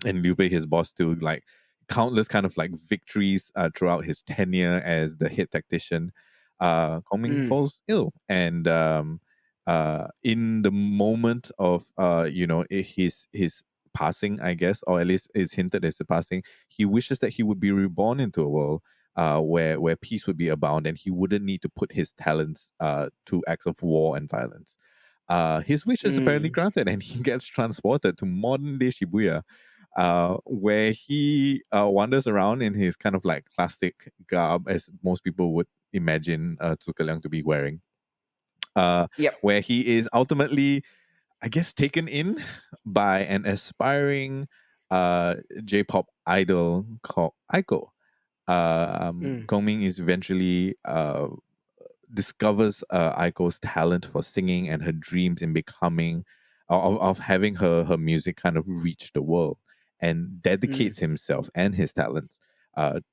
Liu Bei, his boss, to like countless kind of like victories throughout his tenure as the head tactician. Kongming falls ill, and in the moment of you know his passing, I guess, or at least it's hinted as the passing, he wishes that he would be reborn into a world where peace would be abound, and he wouldn't need to put his talents to acts of war and violence. His wish is apparently granted, and he gets transported to modern day Shibuya, where he wanders around in his kind of like classic garb, as most people would imagine Zhuge Liang to be wearing. Yep. Where he is ultimately, I guess, taken in by an aspiring J-pop idol called Aiko. Kongming is eventually discovers Aiko's talent for singing and her dreams in becoming of having her music kind of reach the world, and dedicates himself and his talents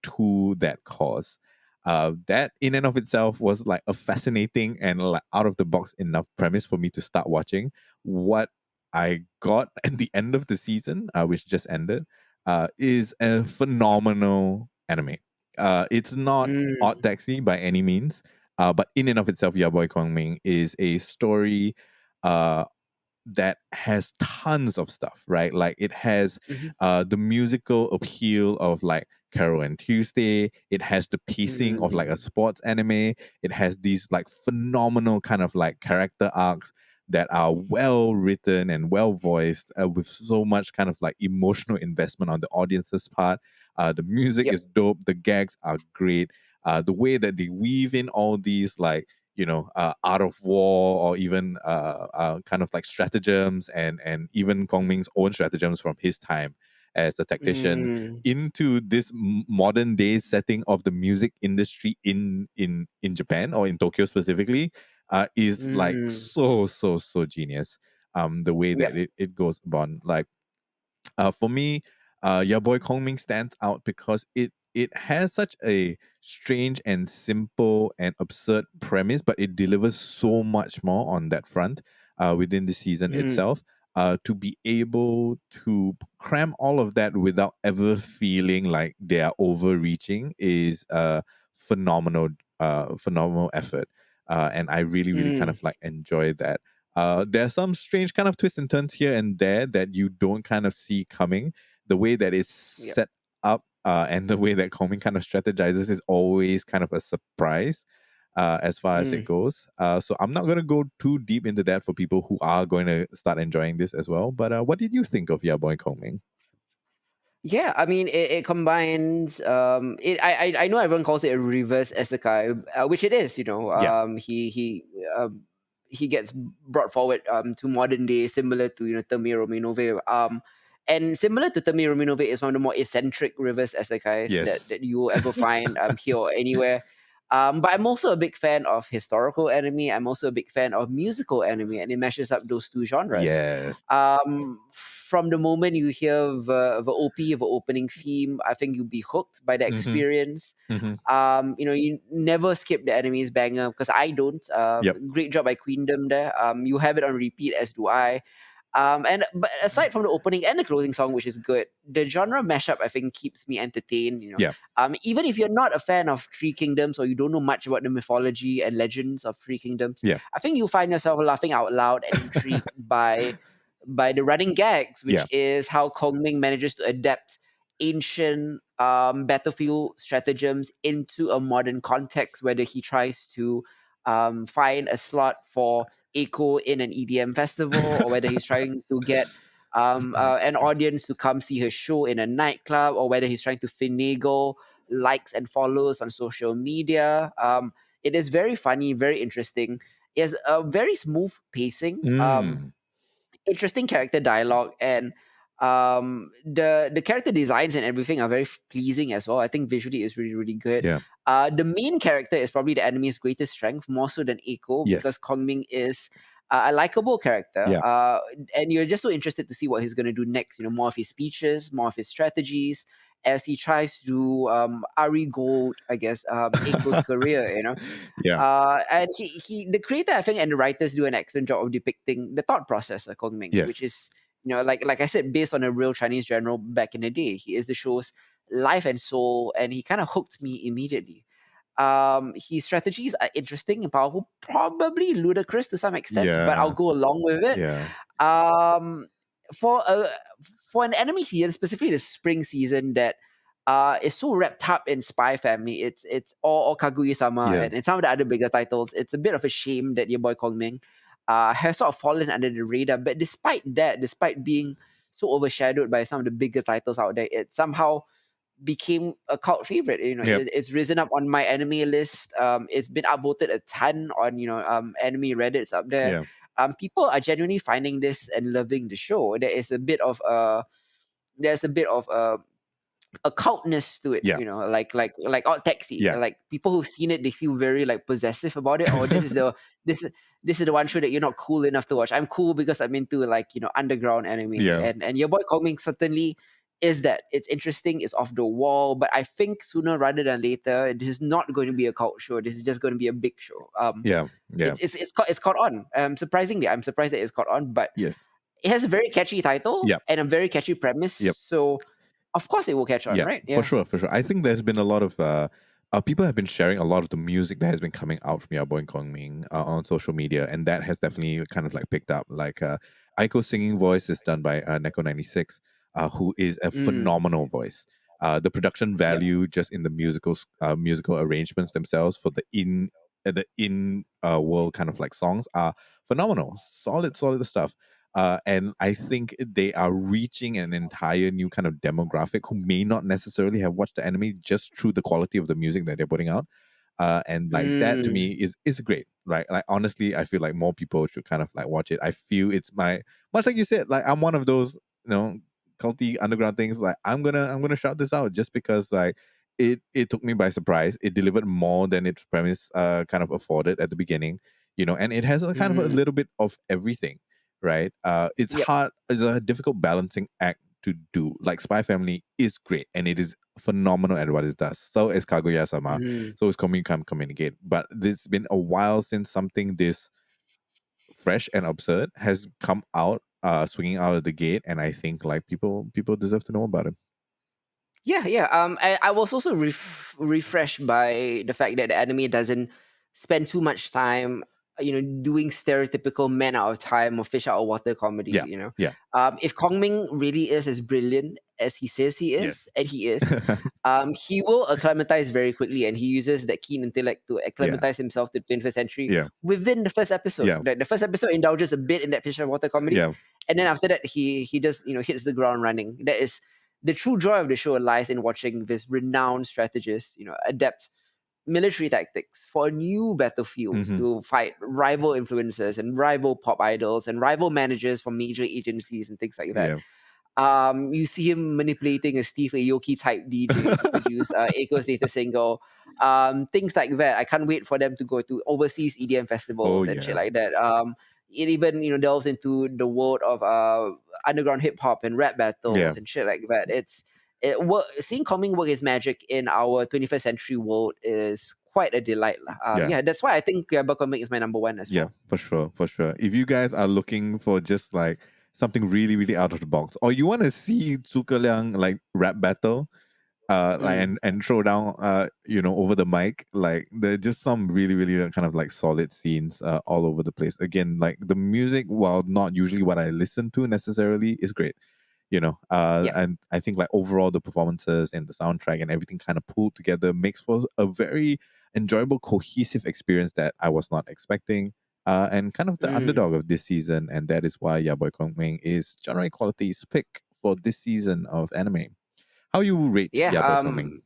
to that cause. That in and of itself was like a fascinating and like out of the box enough premise for me to start watching. What I got at the end of the season, which just ended, is a phenomenal anime. It's not odd taxi by any means, but in and of itself, Ya Boy Kongming is a story uh, that has tons of stuff, right? Like it has the musical appeal of like Carol and Tuesday. It has the pacing of like a sports anime. It has these like phenomenal kind of like character arcs that are well written and well voiced with so much kind of like emotional investment on the audience's part. The music Yep. is dope. The gags are great. The way that they weave in all these like art of war, or even kind of like stratagems, and even Kongming's own stratagems from his time as a tactician into this modern day setting of the music industry in Japan, or in Tokyo specifically, is like so genius. The way that Yep. it goes on, like for me, your boy Kongming stands out because it has such a strange and simple and absurd premise, but it delivers so much more on that front within the season itself. To be able to cram all of that without ever feeling like they are overreaching is a phenomenal effort. And I really kind of like enjoy that. There's some strange kind of twists and turns here and there that you don't kind of see coming. The way that it's Yep. set up and the way that Komi kind of strategizes is always kind of a surprise as far as it goes. So I'm not going to go too deep into that for people who are going to start enjoying this as well. But what did you think of Ya Boy Komi? Yeah, I mean, it combines. I know everyone calls it a reverse isekai, which it is. Yeah. He gets brought forward to modern day, similar to Termi Rominove. And similar to Termi Rominove is one of the more eccentric reverse isekais that Yes. that you will ever find here or anywhere. But I'm also a big fan of historical anime. I'm also a big fan of musical anime, and it meshes up those two genres. Yes. From the moment you hear the OP, the opening theme, I think you'll be hooked by the experience. You never skip the enemy's banger, because I don't. Yep. Great job by Queendom there. You have it on repeat, as do I. But aside from the opening and the closing song, which is good, the genre mashup I think keeps me entertained. Yeah. Even if you're not a fan of Three Kingdoms or you don't know much about the mythology and legends of Three Kingdoms, Yeah. I think you'll find yourself laughing out loud and intrigued by the running gags, which is how Kongming manages to adapt ancient battlefield stratagems into a modern context, whether he tries to find a slot for Echo in an EDM festival, or whether he's trying to get an audience to come see his show in a nightclub, or whether he's trying to finagle likes and follows on social media. It is very funny, very interesting. It has a very smooth pacing. Interesting character dialogue, and the character designs and everything are very pleasing as well. I think visually is really, really good. Yeah. The main character is probably the enemy's greatest strength, more so than Eiko, Yes. because Kongming is a likable character. Yeah. And you're just so interested to see what he's going to do next. More of his speeches, more of his strategies, as he tries to Ari Gold, I guess, Eiko's career. Yeah. And the creator, I think, and the writers do an excellent job of depicting the thought process of Kongming, Yes. which is, like I said, based on a real Chinese general back in the day. He is the show's life and soul, and he kind of hooked me immediately. His strategies are interesting and powerful, probably ludicrous to some extent, but I'll Yeah. go along with it. Yeah. Um, for an anime season, specifically the spring season, that is so wrapped up in Spy Family. It's or Kaguya-sama Yeah. and some of the other bigger titles. It's a bit of a shame that your boy Kongming has sort of fallen under the radar. But despite that, despite being so overshadowed by some of the bigger titles out there, it somehow became a cult favorite. Yep. It's risen up on my anime list. It's been upvoted a ton on anime Reddits up there. Yeah. People are genuinely finding this and loving the show. There's a bit of a cultness to it, Yeah. like Odd Taxi. Yeah. Like people who've seen it, they feel very like possessive about it. Oh, this is the one show that you're not cool enough to watch. I'm cool because I'm into underground anime. Yeah. And your boy Kongming certainly is that. It's interesting, it's off the wall, but I think sooner rather than later, this is not going to be a cult show. This is just going to be a big show. Yeah. It's caught on. Surprisingly, I'm surprised that it's caught on, but Yes. it has a very catchy title Yep. and a very catchy premise. Yep. So of course it will catch on, Yeah, right? for sure. I think there's been a lot of people have been sharing a lot of the music that has been coming out from your boy Kongming on social media, and that has definitely kind of like picked up. Like Aiko's singing voice is done by Neko96, who is a phenomenal voice. The production value just in the musical arrangements themselves for the in world kind of like songs are phenomenal. Solid stuff. And I think they are reaching an entire new kind of demographic who may not necessarily have watched the anime just through the quality of the music that they're putting out. And like that to me is great, right? Like honestly, I feel like more people should kind of like watch it. I feel it's much like you said, like I'm one of those, culty underground things. Like I'm gonna shout this out just because like it took me by surprise. It delivered more than its premise kind of afforded at the beginning, and it has a kind of a little bit of everything. Right, it's hard. It's a difficult balancing act to do. Like Spy Family is great and it is phenomenal at what it does. So is Kaguya-sama. So is Komi Communicate. But it's been a while since something this fresh and absurd has come out, swinging out of the gate. And I think like people deserve to know about it. Yeah. I was also refreshed by the fact that the anime doesn't spend too much time, doing stereotypical man out of time or fish out of water comedy. Yeah. If Kongming really is as brilliant as he says he is, Yes. and he is, he will acclimatize very quickly, and he uses that keen intellect to acclimatize himself to the 21st century within the first episode. Yeah. The first episode indulges a bit in that fish out of water comedy, Yeah. and then after that, he just hits the ground running. That is the true joy of the show lies in watching this renowned strategist, adapt military tactics for a new battlefield to fight rival influencers and rival pop idols and rival managers from major agencies and things like that. Yeah. You see him manipulating a Steve Aoki type DJ to produce Eiko's latest single. Things like that. I can't wait for them to go to overseas EDM festivals and shit like that. It even delves into the world of underground hip hop and rap battles and shit like that. Seeing Kongming work his magic in our 21st century world is quite a delight. That's why I think Kongming is my number one as well. Yeah, for sure. If you guys are looking for just like something really, really out of the box, or you want to see Zhuge Liang like rap battle, like and throw down, over the mic, like there's just some really, really kind of like solid scenes all over the place. Again, like the music, while not usually what I listen to necessarily, is great. Yep. And I think like overall the performances and the soundtrack and everything kind of pulled together makes for a very enjoyable, cohesive experience that I was not expecting. And kind of the underdog of this season, and that is why Boy Kongming is genre equality's pick for this season of anime. How you rate Yeah. Boy Kongming?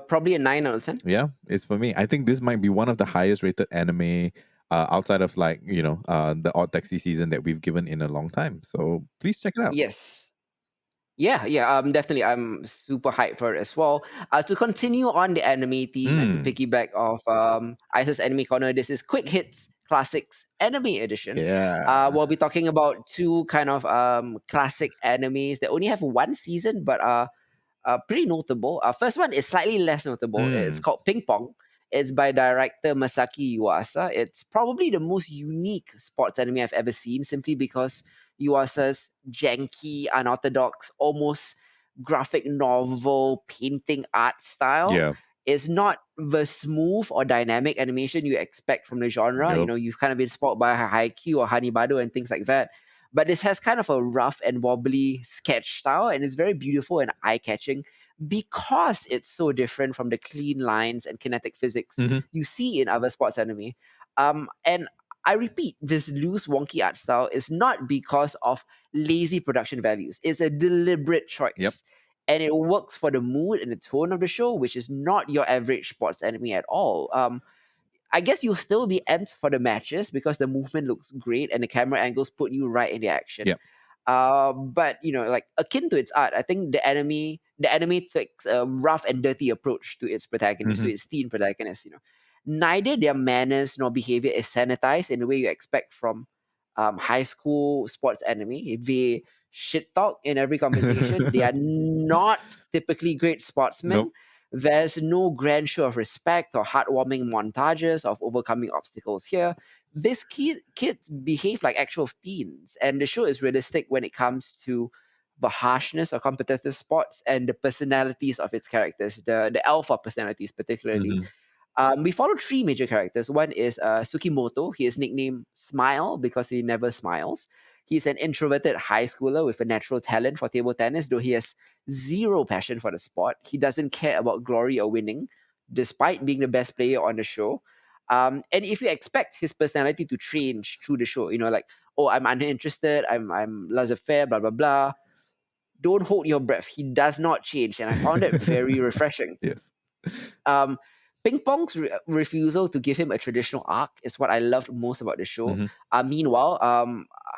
Probably a 9 out of 10. Yeah, it's for me. I think this might be one of the highest rated anime outside of like the Odd Taxi season that we've given in a long time. So please check it out. Yes. Yeah, definitely. I'm super hyped for it as well. To continue on the anime theme and to piggyback off Ice's Anime Corner, this is Quick Hits Classics Anime Edition. Yeah. We'll be talking about two kind of classic animes that only have one season but are pretty notable. First one is slightly less notable. It's called Ping Pong. It's by director Masaki Yuasa. It's probably the most unique sports anime I've ever seen, simply because Yuasa's janky, unorthodox, almost graphic novel painting art style is not the smooth or dynamic animation you expect from the genre. Nope. You've kind of been spoiled by Haikyuu or Hanibado and things like that. But this has kind of a rough and wobbly sketch style, and it's very beautiful and eye-catching because it's so different from the clean lines and kinetic physics you see in other sports anime. And I repeat, this loose, wonky art style is not because of lazy production values. It's a deliberate choice. Yep. And it works for the mood and the tone of the show, which is not your average sports anime at all. I guess you'll still be amped for the matches because the movement looks great and the camera angles put you right in the action. Yep. But like akin to its art, I think the anime takes a rough and dirty approach to its protagonist, to its teen protagonist. Neither their manners nor behavior is sanitized in the way you expect from high school sports anime. They shit talk in every conversation. They are not typically great sportsmen. Nope. There's no grand show of respect or heartwarming montages of overcoming obstacles here. These kids behave like actual teens, and the show is realistic when it comes to the harshness of competitive sports and the personalities of its characters, the alpha personalities particularly. We follow three major characters. One is Tsukimoto. He is nicknamed Smile because he never smiles. He's an introverted high schooler with a natural talent for table tennis, though he has zero passion for the sport. He doesn't care about glory or winning, despite being the best player on the show. And if you expect his personality to change through the show, like, oh, I'm uninterested, I'm laissez-faire, blah blah blah. Don't hold your breath. He does not change, and I found it very refreshing. Yes. Ping Pong's refusal to give him a traditional arc is what I loved most about the show. Meanwhile,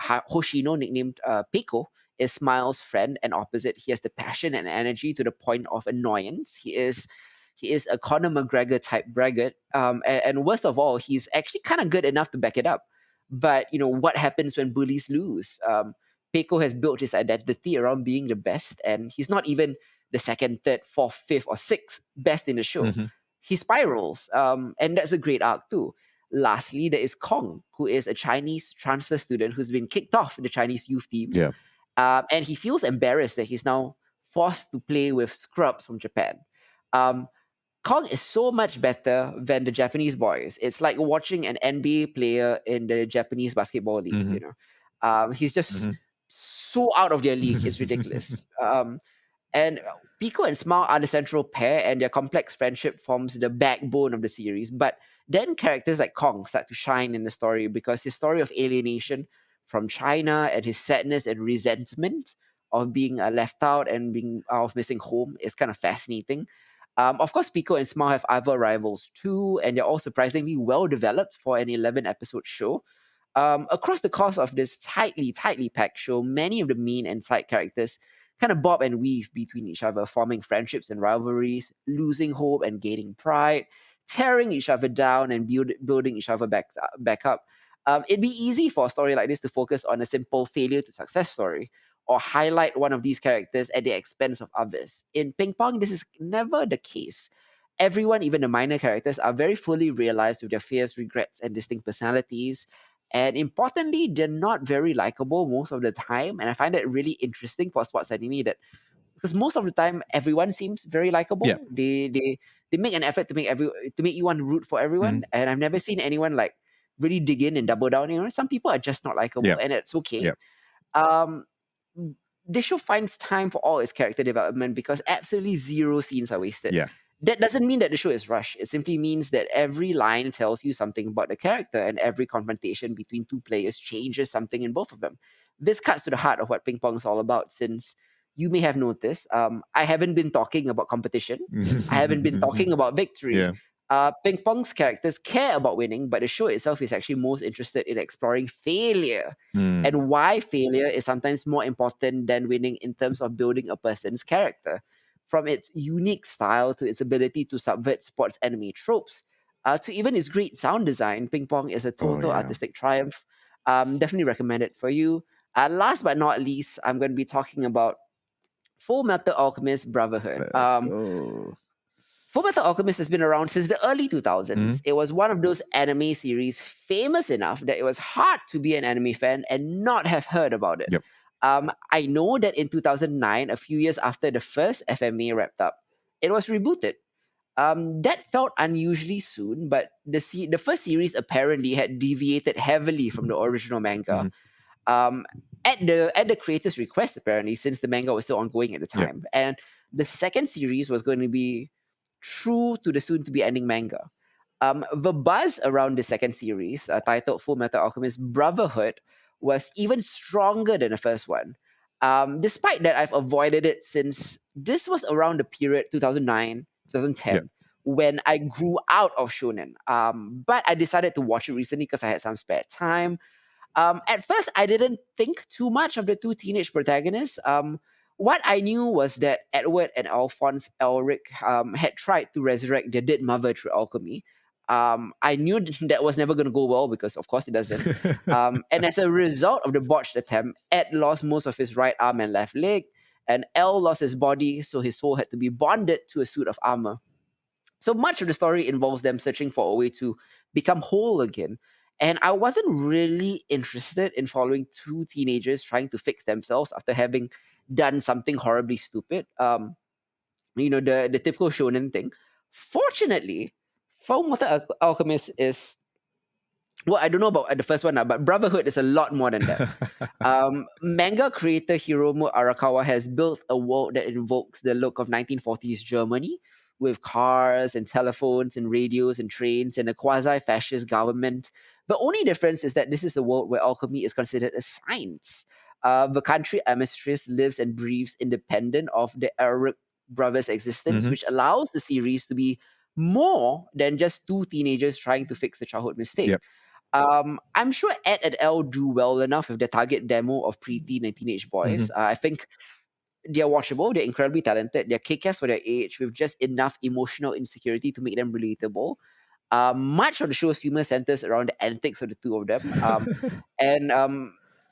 Hoshino, nicknamed Peiko, is Smile's friend and opposite. He has the passion and energy to the point of annoyance. He is a Conor McGregor type braggart. And worst of all, he's actually kind of good enough to back it up. But what happens when bullies lose? Peiko has built his identity around being the best, and he's not even the second, third, fourth, fifth, or sixth best in the show. He spirals, and that's a great arc too. Lastly, there is Kong, who is a Chinese transfer student who's been kicked off the Chinese youth team. Yeah. And he feels embarrassed that he's now forced to play with scrubs from Japan. Kong is so much better than the Japanese boys. It's like watching an NBA player in the Japanese basketball league. He's just so out of their league. It's ridiculous. And Pico and Smile are the central pair, and their complex friendship forms the backbone of the series. But then characters like Kong start to shine in the story because his story of alienation from China and his sadness and resentment of being left out and being of missing home is kind of fascinating. Of course, Pico and Smile have other rivals too, and they're all surprisingly well developed for an 11 episode show. Across the course of this tightly packed show, many of the main and side characters kind of bob and weave between each other, forming friendships and rivalries, losing hope and gaining pride, tearing each other down and building each other back up. It'd be easy for a story like this to focus on a simple failure to success story or highlight one of these characters at the expense of others. In Ping Pong, this is never the case. Everyone, even the minor characters, are very fully realized with their fears, regrets, and distinct personalities. And importantly, they're not very likable most of the time. And I find that really interesting for sports anime, that because most of the time everyone seems very likable. Yeah. They make an effort to make you want to root for everyone. And I've never seen anyone like really dig in and double down. Some people are just not likable, Yeah. and it's okay. Yeah. Um, the show finds time for all its character development because absolutely zero scenes are wasted. Yeah. That doesn't mean that the show is rushed. It simply means that every line tells you something about the character, and every confrontation between two players changes something in both of them. This cuts to the heart of what ping pong is all about, since you may have noticed, I haven't been talking about competition. I haven't been talking about victory. Yeah. Ping pong's characters care about winning, but the show itself is actually most interested in exploring failure and why failure is sometimes more important than winning in terms of building a person's character. From its unique style to its ability to subvert sports anime tropes, to even its great sound design, Ping Pong is a total yeah. artistic triumph. Definitely recommend it for you. Last but not least, I'm going to be talking about Fullmetal Alchemist Brotherhood. Let's go. Fullmetal Alchemist has been around since the early 2000s. It was one of those anime series famous enough that it was hard to be an anime fan and not have heard about it. Yep. I know that in 2009, a few years after the first FMA wrapped up, it was rebooted. That felt unusually soon, but the first series apparently had deviated heavily from the original manga. At the creator's request, apparently, since the manga was still ongoing at the time. And the second series was going to be true to the soon-to-be ending manga. The buzz around the second series, titled Fullmetal Alchemist Brotherhood, was even stronger than the first one. Despite that, I've avoided it since this was around the period 2009, 2010, when I grew out of shonen. But I decided to watch it recently because I had some spare time. At first, I didn't think too much of the two teenage protagonists. What I knew was that Edward and Alphonse Elric had tried to resurrect their dead mother through alchemy. I knew that was never going to go well because, of course, it doesn't. And as a result of the botched attempt, Ed lost most of his right arm and left leg, and El lost his body, so his soul had to be bonded to a suit of armor. So much of the story involves them searching for a way to become whole again. And I wasn't really interested in following two teenagers trying to fix themselves after having done something horribly stupid. The typical shonen thing. Fortunately, Fullmetal Alchemist is, well, I don't know about the first one now, but Brotherhood is a lot more than that. Manga creator Hiromu Arakawa has built a world that invokes the look of 1940s Germany, with cars and telephones and radios and trains and a quasi-fascist government. The only difference is that this is a world where alchemy is considered a science. The country Amistris lives and breathes independent of the Elric brothers' existence, which allows the series to be more than just two teenagers trying to fix a childhood mistake. Yep. I'm sure Ed and Elle do well enough with their target demo of preteen and teenage boys. I think they're watchable, they're incredibly talented, they're kick-ass for their age with just enough emotional insecurity to make them relatable. Much of the show's humor centers around the antics of the two of them. And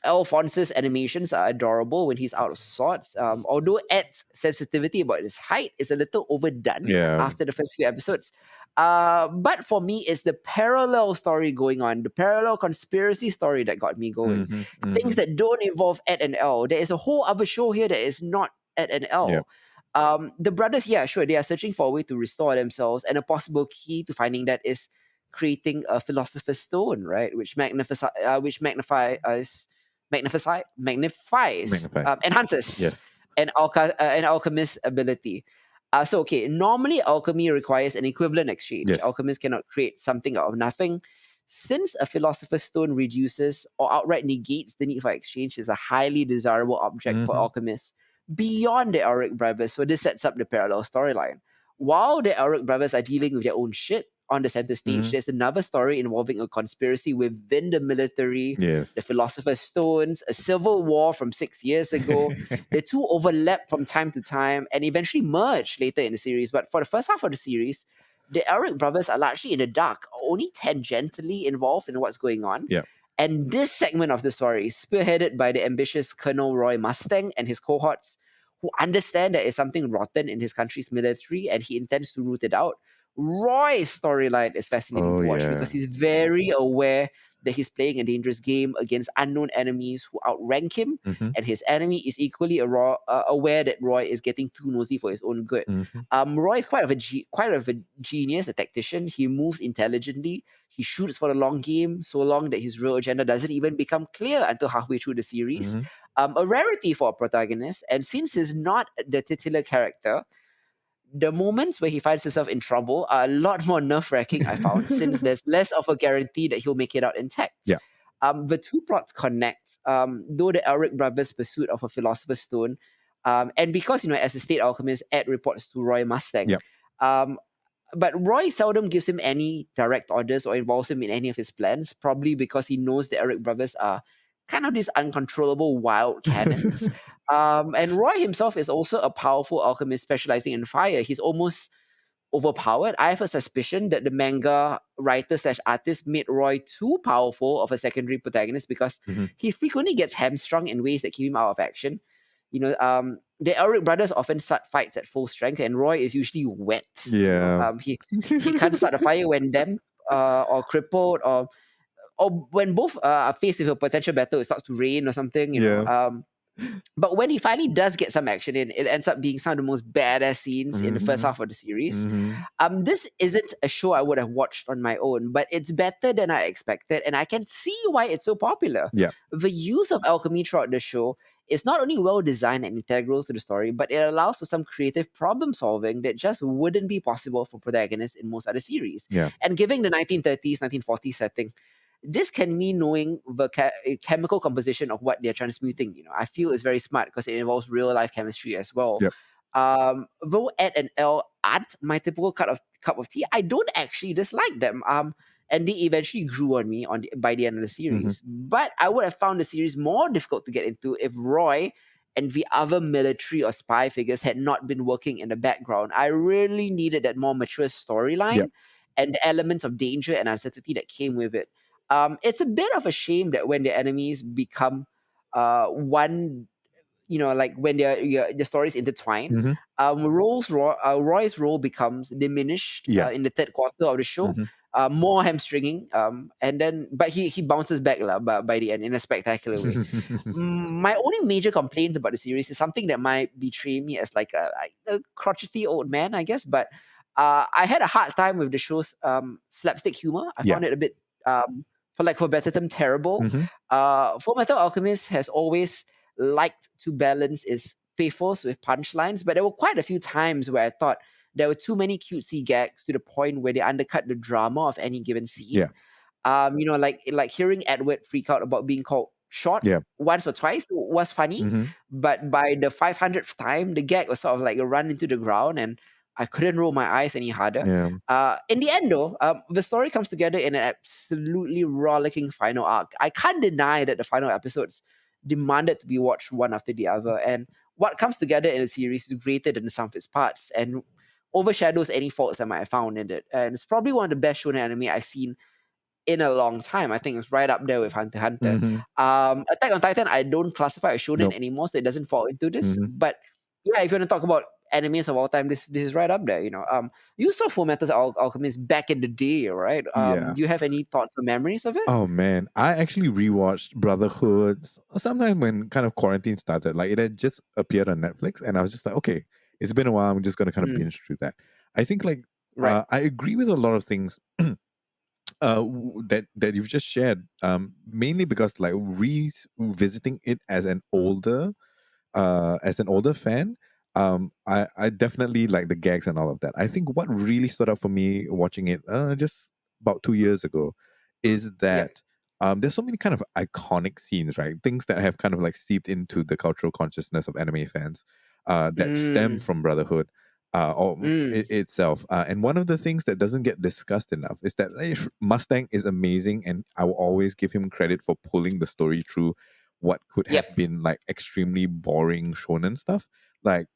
Alphonse's animations are adorable when he's out of sorts. Although Ed's sensitivity about his height is a little overdone after the first few episodes. But for me, it's the parallel story going on, the parallel conspiracy story that got me going. Things that don't involve Ed and Elle. There is a whole other show here that is not Ed and Elle. The brothers, yeah, sure, they are searching for a way to restore themselves, and a possible key to finding that is creating a philosopher's stone, right? Which enhances an alchemist's ability. Okay, normally alchemy requires an equivalent exchange. Alchemists cannot create something out of nothing. Since a philosopher's stone reduces or outright negates the need for exchange, is a highly desirable object for alchemists beyond the Elric brothers. So this sets up the parallel storyline. While the Elric brothers are dealing with their own shit on the center stage, there's another story involving a conspiracy within the military, the Philosopher's Stones, a civil war from 6 years ago. The two overlap from time to time and eventually merge later in the series. But for the first half of the series, the Elric brothers are largely in the dark, only tangentially involved in what's going on. And this segment of the story, spearheaded by the ambitious Colonel Roy Mustang and his cohorts, who understand there is something rotten in his country's military and he intends to root it out. Roy's storyline is fascinating to watch because he's very aware that he's playing a dangerous game against unknown enemies who outrank him, Mhm. and his enemy is equally aware that Roy is getting too nosy for his own good. Roy is quite of a genius, a tactician. He moves intelligently. He shoots for the long game, so long that his real agenda doesn't even become clear until halfway through the series. A rarity for a protagonist, and since he's not the titular character, the moments where he finds himself in trouble are a lot more nerve-wracking, I found, since there's less of a guarantee that he'll make it out intact. Yeah. The two plots connect, though the Elric brothers' pursuit of a Philosopher's Stone, and because, as a state alchemist, Ed reports to Roy Mustang. Yep. But Roy seldom gives him any direct orders or involves him in any of his plans, probably because he knows the Elric brothers are kind of these uncontrollable wild cannons. And Roy himself is also a powerful alchemist specializing in fire. He's almost overpowered. I have a suspicion that the manga writer/artist made Roy too powerful of a secondary protagonist because he frequently gets hamstrung in ways that keep him out of action. The Elric brothers often start fights at full strength, and Roy is usually wet. Yeah. He can't start a fire when damped or crippled, or when both are faced with a potential battle. It starts to rain or something. But when he finally does get some action in, it ends up being some of the most badass scenes in the first half of the series. This isn't a show I would have watched on my own, but it's better than I expected, and I can see why it's so popular. Yeah. The use of alchemy throughout the show is not only well designed and integral to the story, but it allows for some creative problem solving that just wouldn't be possible for protagonists in most other series. Yeah. And given the 1930s, 1940s setting, this can mean knowing the chemical composition of what they're transmuting. I feel is very smart because it involves real life chemistry as well. Yep. Though Ed and Elle aren't my typical cup of tea, I don't actually dislike them. And they eventually grew on me by the end of the series. But I would have found the series more difficult to get into if Roy and the other military or spy figures had not been working in the background. I really needed that more mature storyline and the elements of danger and uncertainty that came with it. It's a bit of a shame that when the enemies become one, like when the stories intertwine, Roy's role becomes diminished in the third quarter of the show. More hamstringing, but he bounces back by the end in a spectacular way. My only major complaints about the series is something that might betray me as like a crotchety old man, I guess. But I had a hard time with the show's slapstick humor. I found it a bit, for lack of a better term, terrible. Fullmetal Alchemist has always liked to balance its pathos with punchlines, but there were quite a few times where I thought there were too many cutesy gags to the point where they undercut the drama of any given scene. Like hearing Edward freak out about being called short once or twice was funny, but by the 500th time, the gag was sort of like a run into the ground, and I couldn't roll my eyes any harder. In the end, though, the story comes together in an absolutely rollicking final arc. I can't deny that the final episodes demanded to be watched one after the other, and what comes together in the series is greater than the sum of its parts and overshadows any faults I might have found in it. And it's probably one of the best shonen anime I've seen in a long time. I think it's right up there with Hunter x Hunter. Attack on Titan, I don't classify as shonen anymore, so it doesn't fall into this. But yeah, if you want to talk about animes of all time, this is right up there. You saw Fullmetal Alchemist back in the day, right? Do you have any thoughts or memories of it? Oh man, I actually rewatched Brotherhood sometime when kind of quarantine started. Like it had just appeared on Netflix, and I was just like, okay, it's been a while. I'm just gonna kind of binge through that. I think like I agree with a lot of things that you've just shared. Mainly because like revisiting it as an older fan, I definitely like the gags and all of that. I think what really stood out for me watching it just about 2 years ago is that there's so many kind of iconic scenes, right? Things that have kind of like seeped into the cultural consciousness of anime fans that stem from Brotherhood itself. And one of the things that doesn't get discussed enough is that Mustang is amazing, and I will always give him credit for pulling the story through what could have been like extremely boring shonen stuff. Like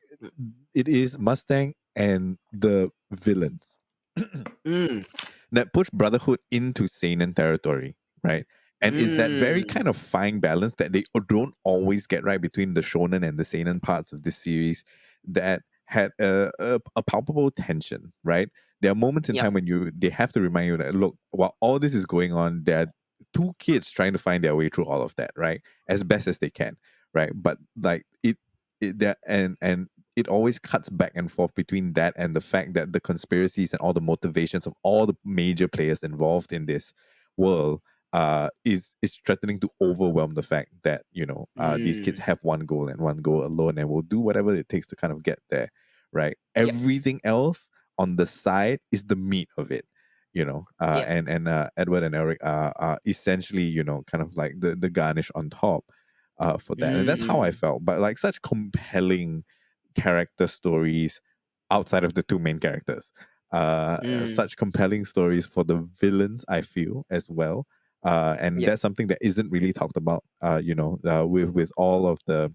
it is Mustang and the villains that push Brotherhood into seinen territory, right? And it's that very kind of fine balance that they don't always get right between the shonen and the seinen parts of this series that had a palpable tension, right? There are moments in time when they have to remind you that, look, while all this is going on, there are two kids trying to find their way through all of that, right? As best as they can, right? But like it that and it always cuts back and forth between that and the fact that the conspiracies and all the motivations of all the major players involved in this world is threatening to overwhelm the fact that these kids have one goal and one goal alone and will do whatever it takes to kind of get there, right? Everything else on the side is the meat of it, and Edward and Eric are essentially kind of like the garnish on top for that, and that's how I felt. But like such compelling character stories outside of the two main characters, such compelling stories for the villains, I feel, as well. And that's something that isn't really talked about, with all of the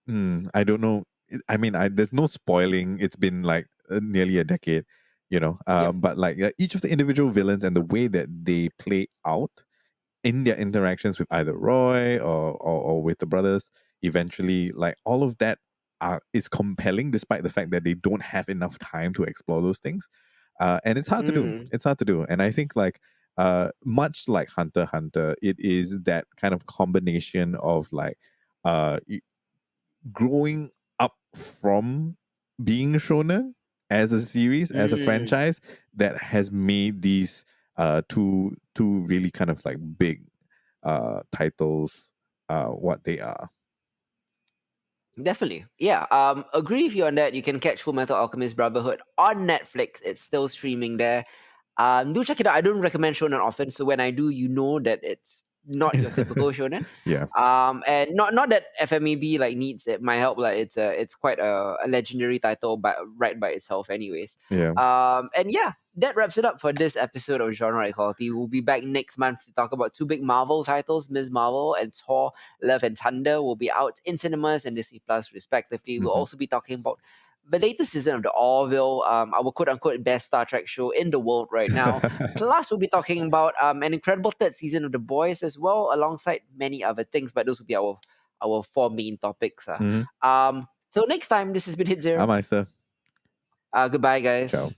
I don't know. I mean, there's no spoiling. It's been like nearly a decade, but like each of the individual villains and the way that they play out in their interactions with either Roy or with the brothers, eventually, like all of that is compelling, despite the fact that they don't have enough time to explore those things. And it's hard to do. It's hard to do. And I think like much like Hunter x Hunter, it is that kind of combination of like growing up from being shonen as a series, as a franchise, that has made these two really kind of like big titles what they are. Definitely. Yeah. Agree with you on that. You can catch Fullmetal Alchemist Brotherhood on Netflix. It's still streaming there. Do check it out. I don't recommend shonen often, so when I do, you know that it's not your typical shonen. Yeah. And not that FMAB like needs my help. Like it's quite a legendary title, right by itself, anyways. Yeah. And yeah, that wraps it up for this episode of Genre Equality. We'll be back next month to talk about two big Marvel titles, Ms. Marvel and Thor: Love and Thunder will be out in cinemas and Disney Plus respectively. We'll also be talking about the latest season of the Orville, our quote-unquote best Star Trek show in the world right now. Plus, we'll be talking about an incredible third season of The Boys as well, alongside many other things, but those will be our four main topics. So next time, this has been Hidzir. I'm Isa. Goodbye, guys. Ciao.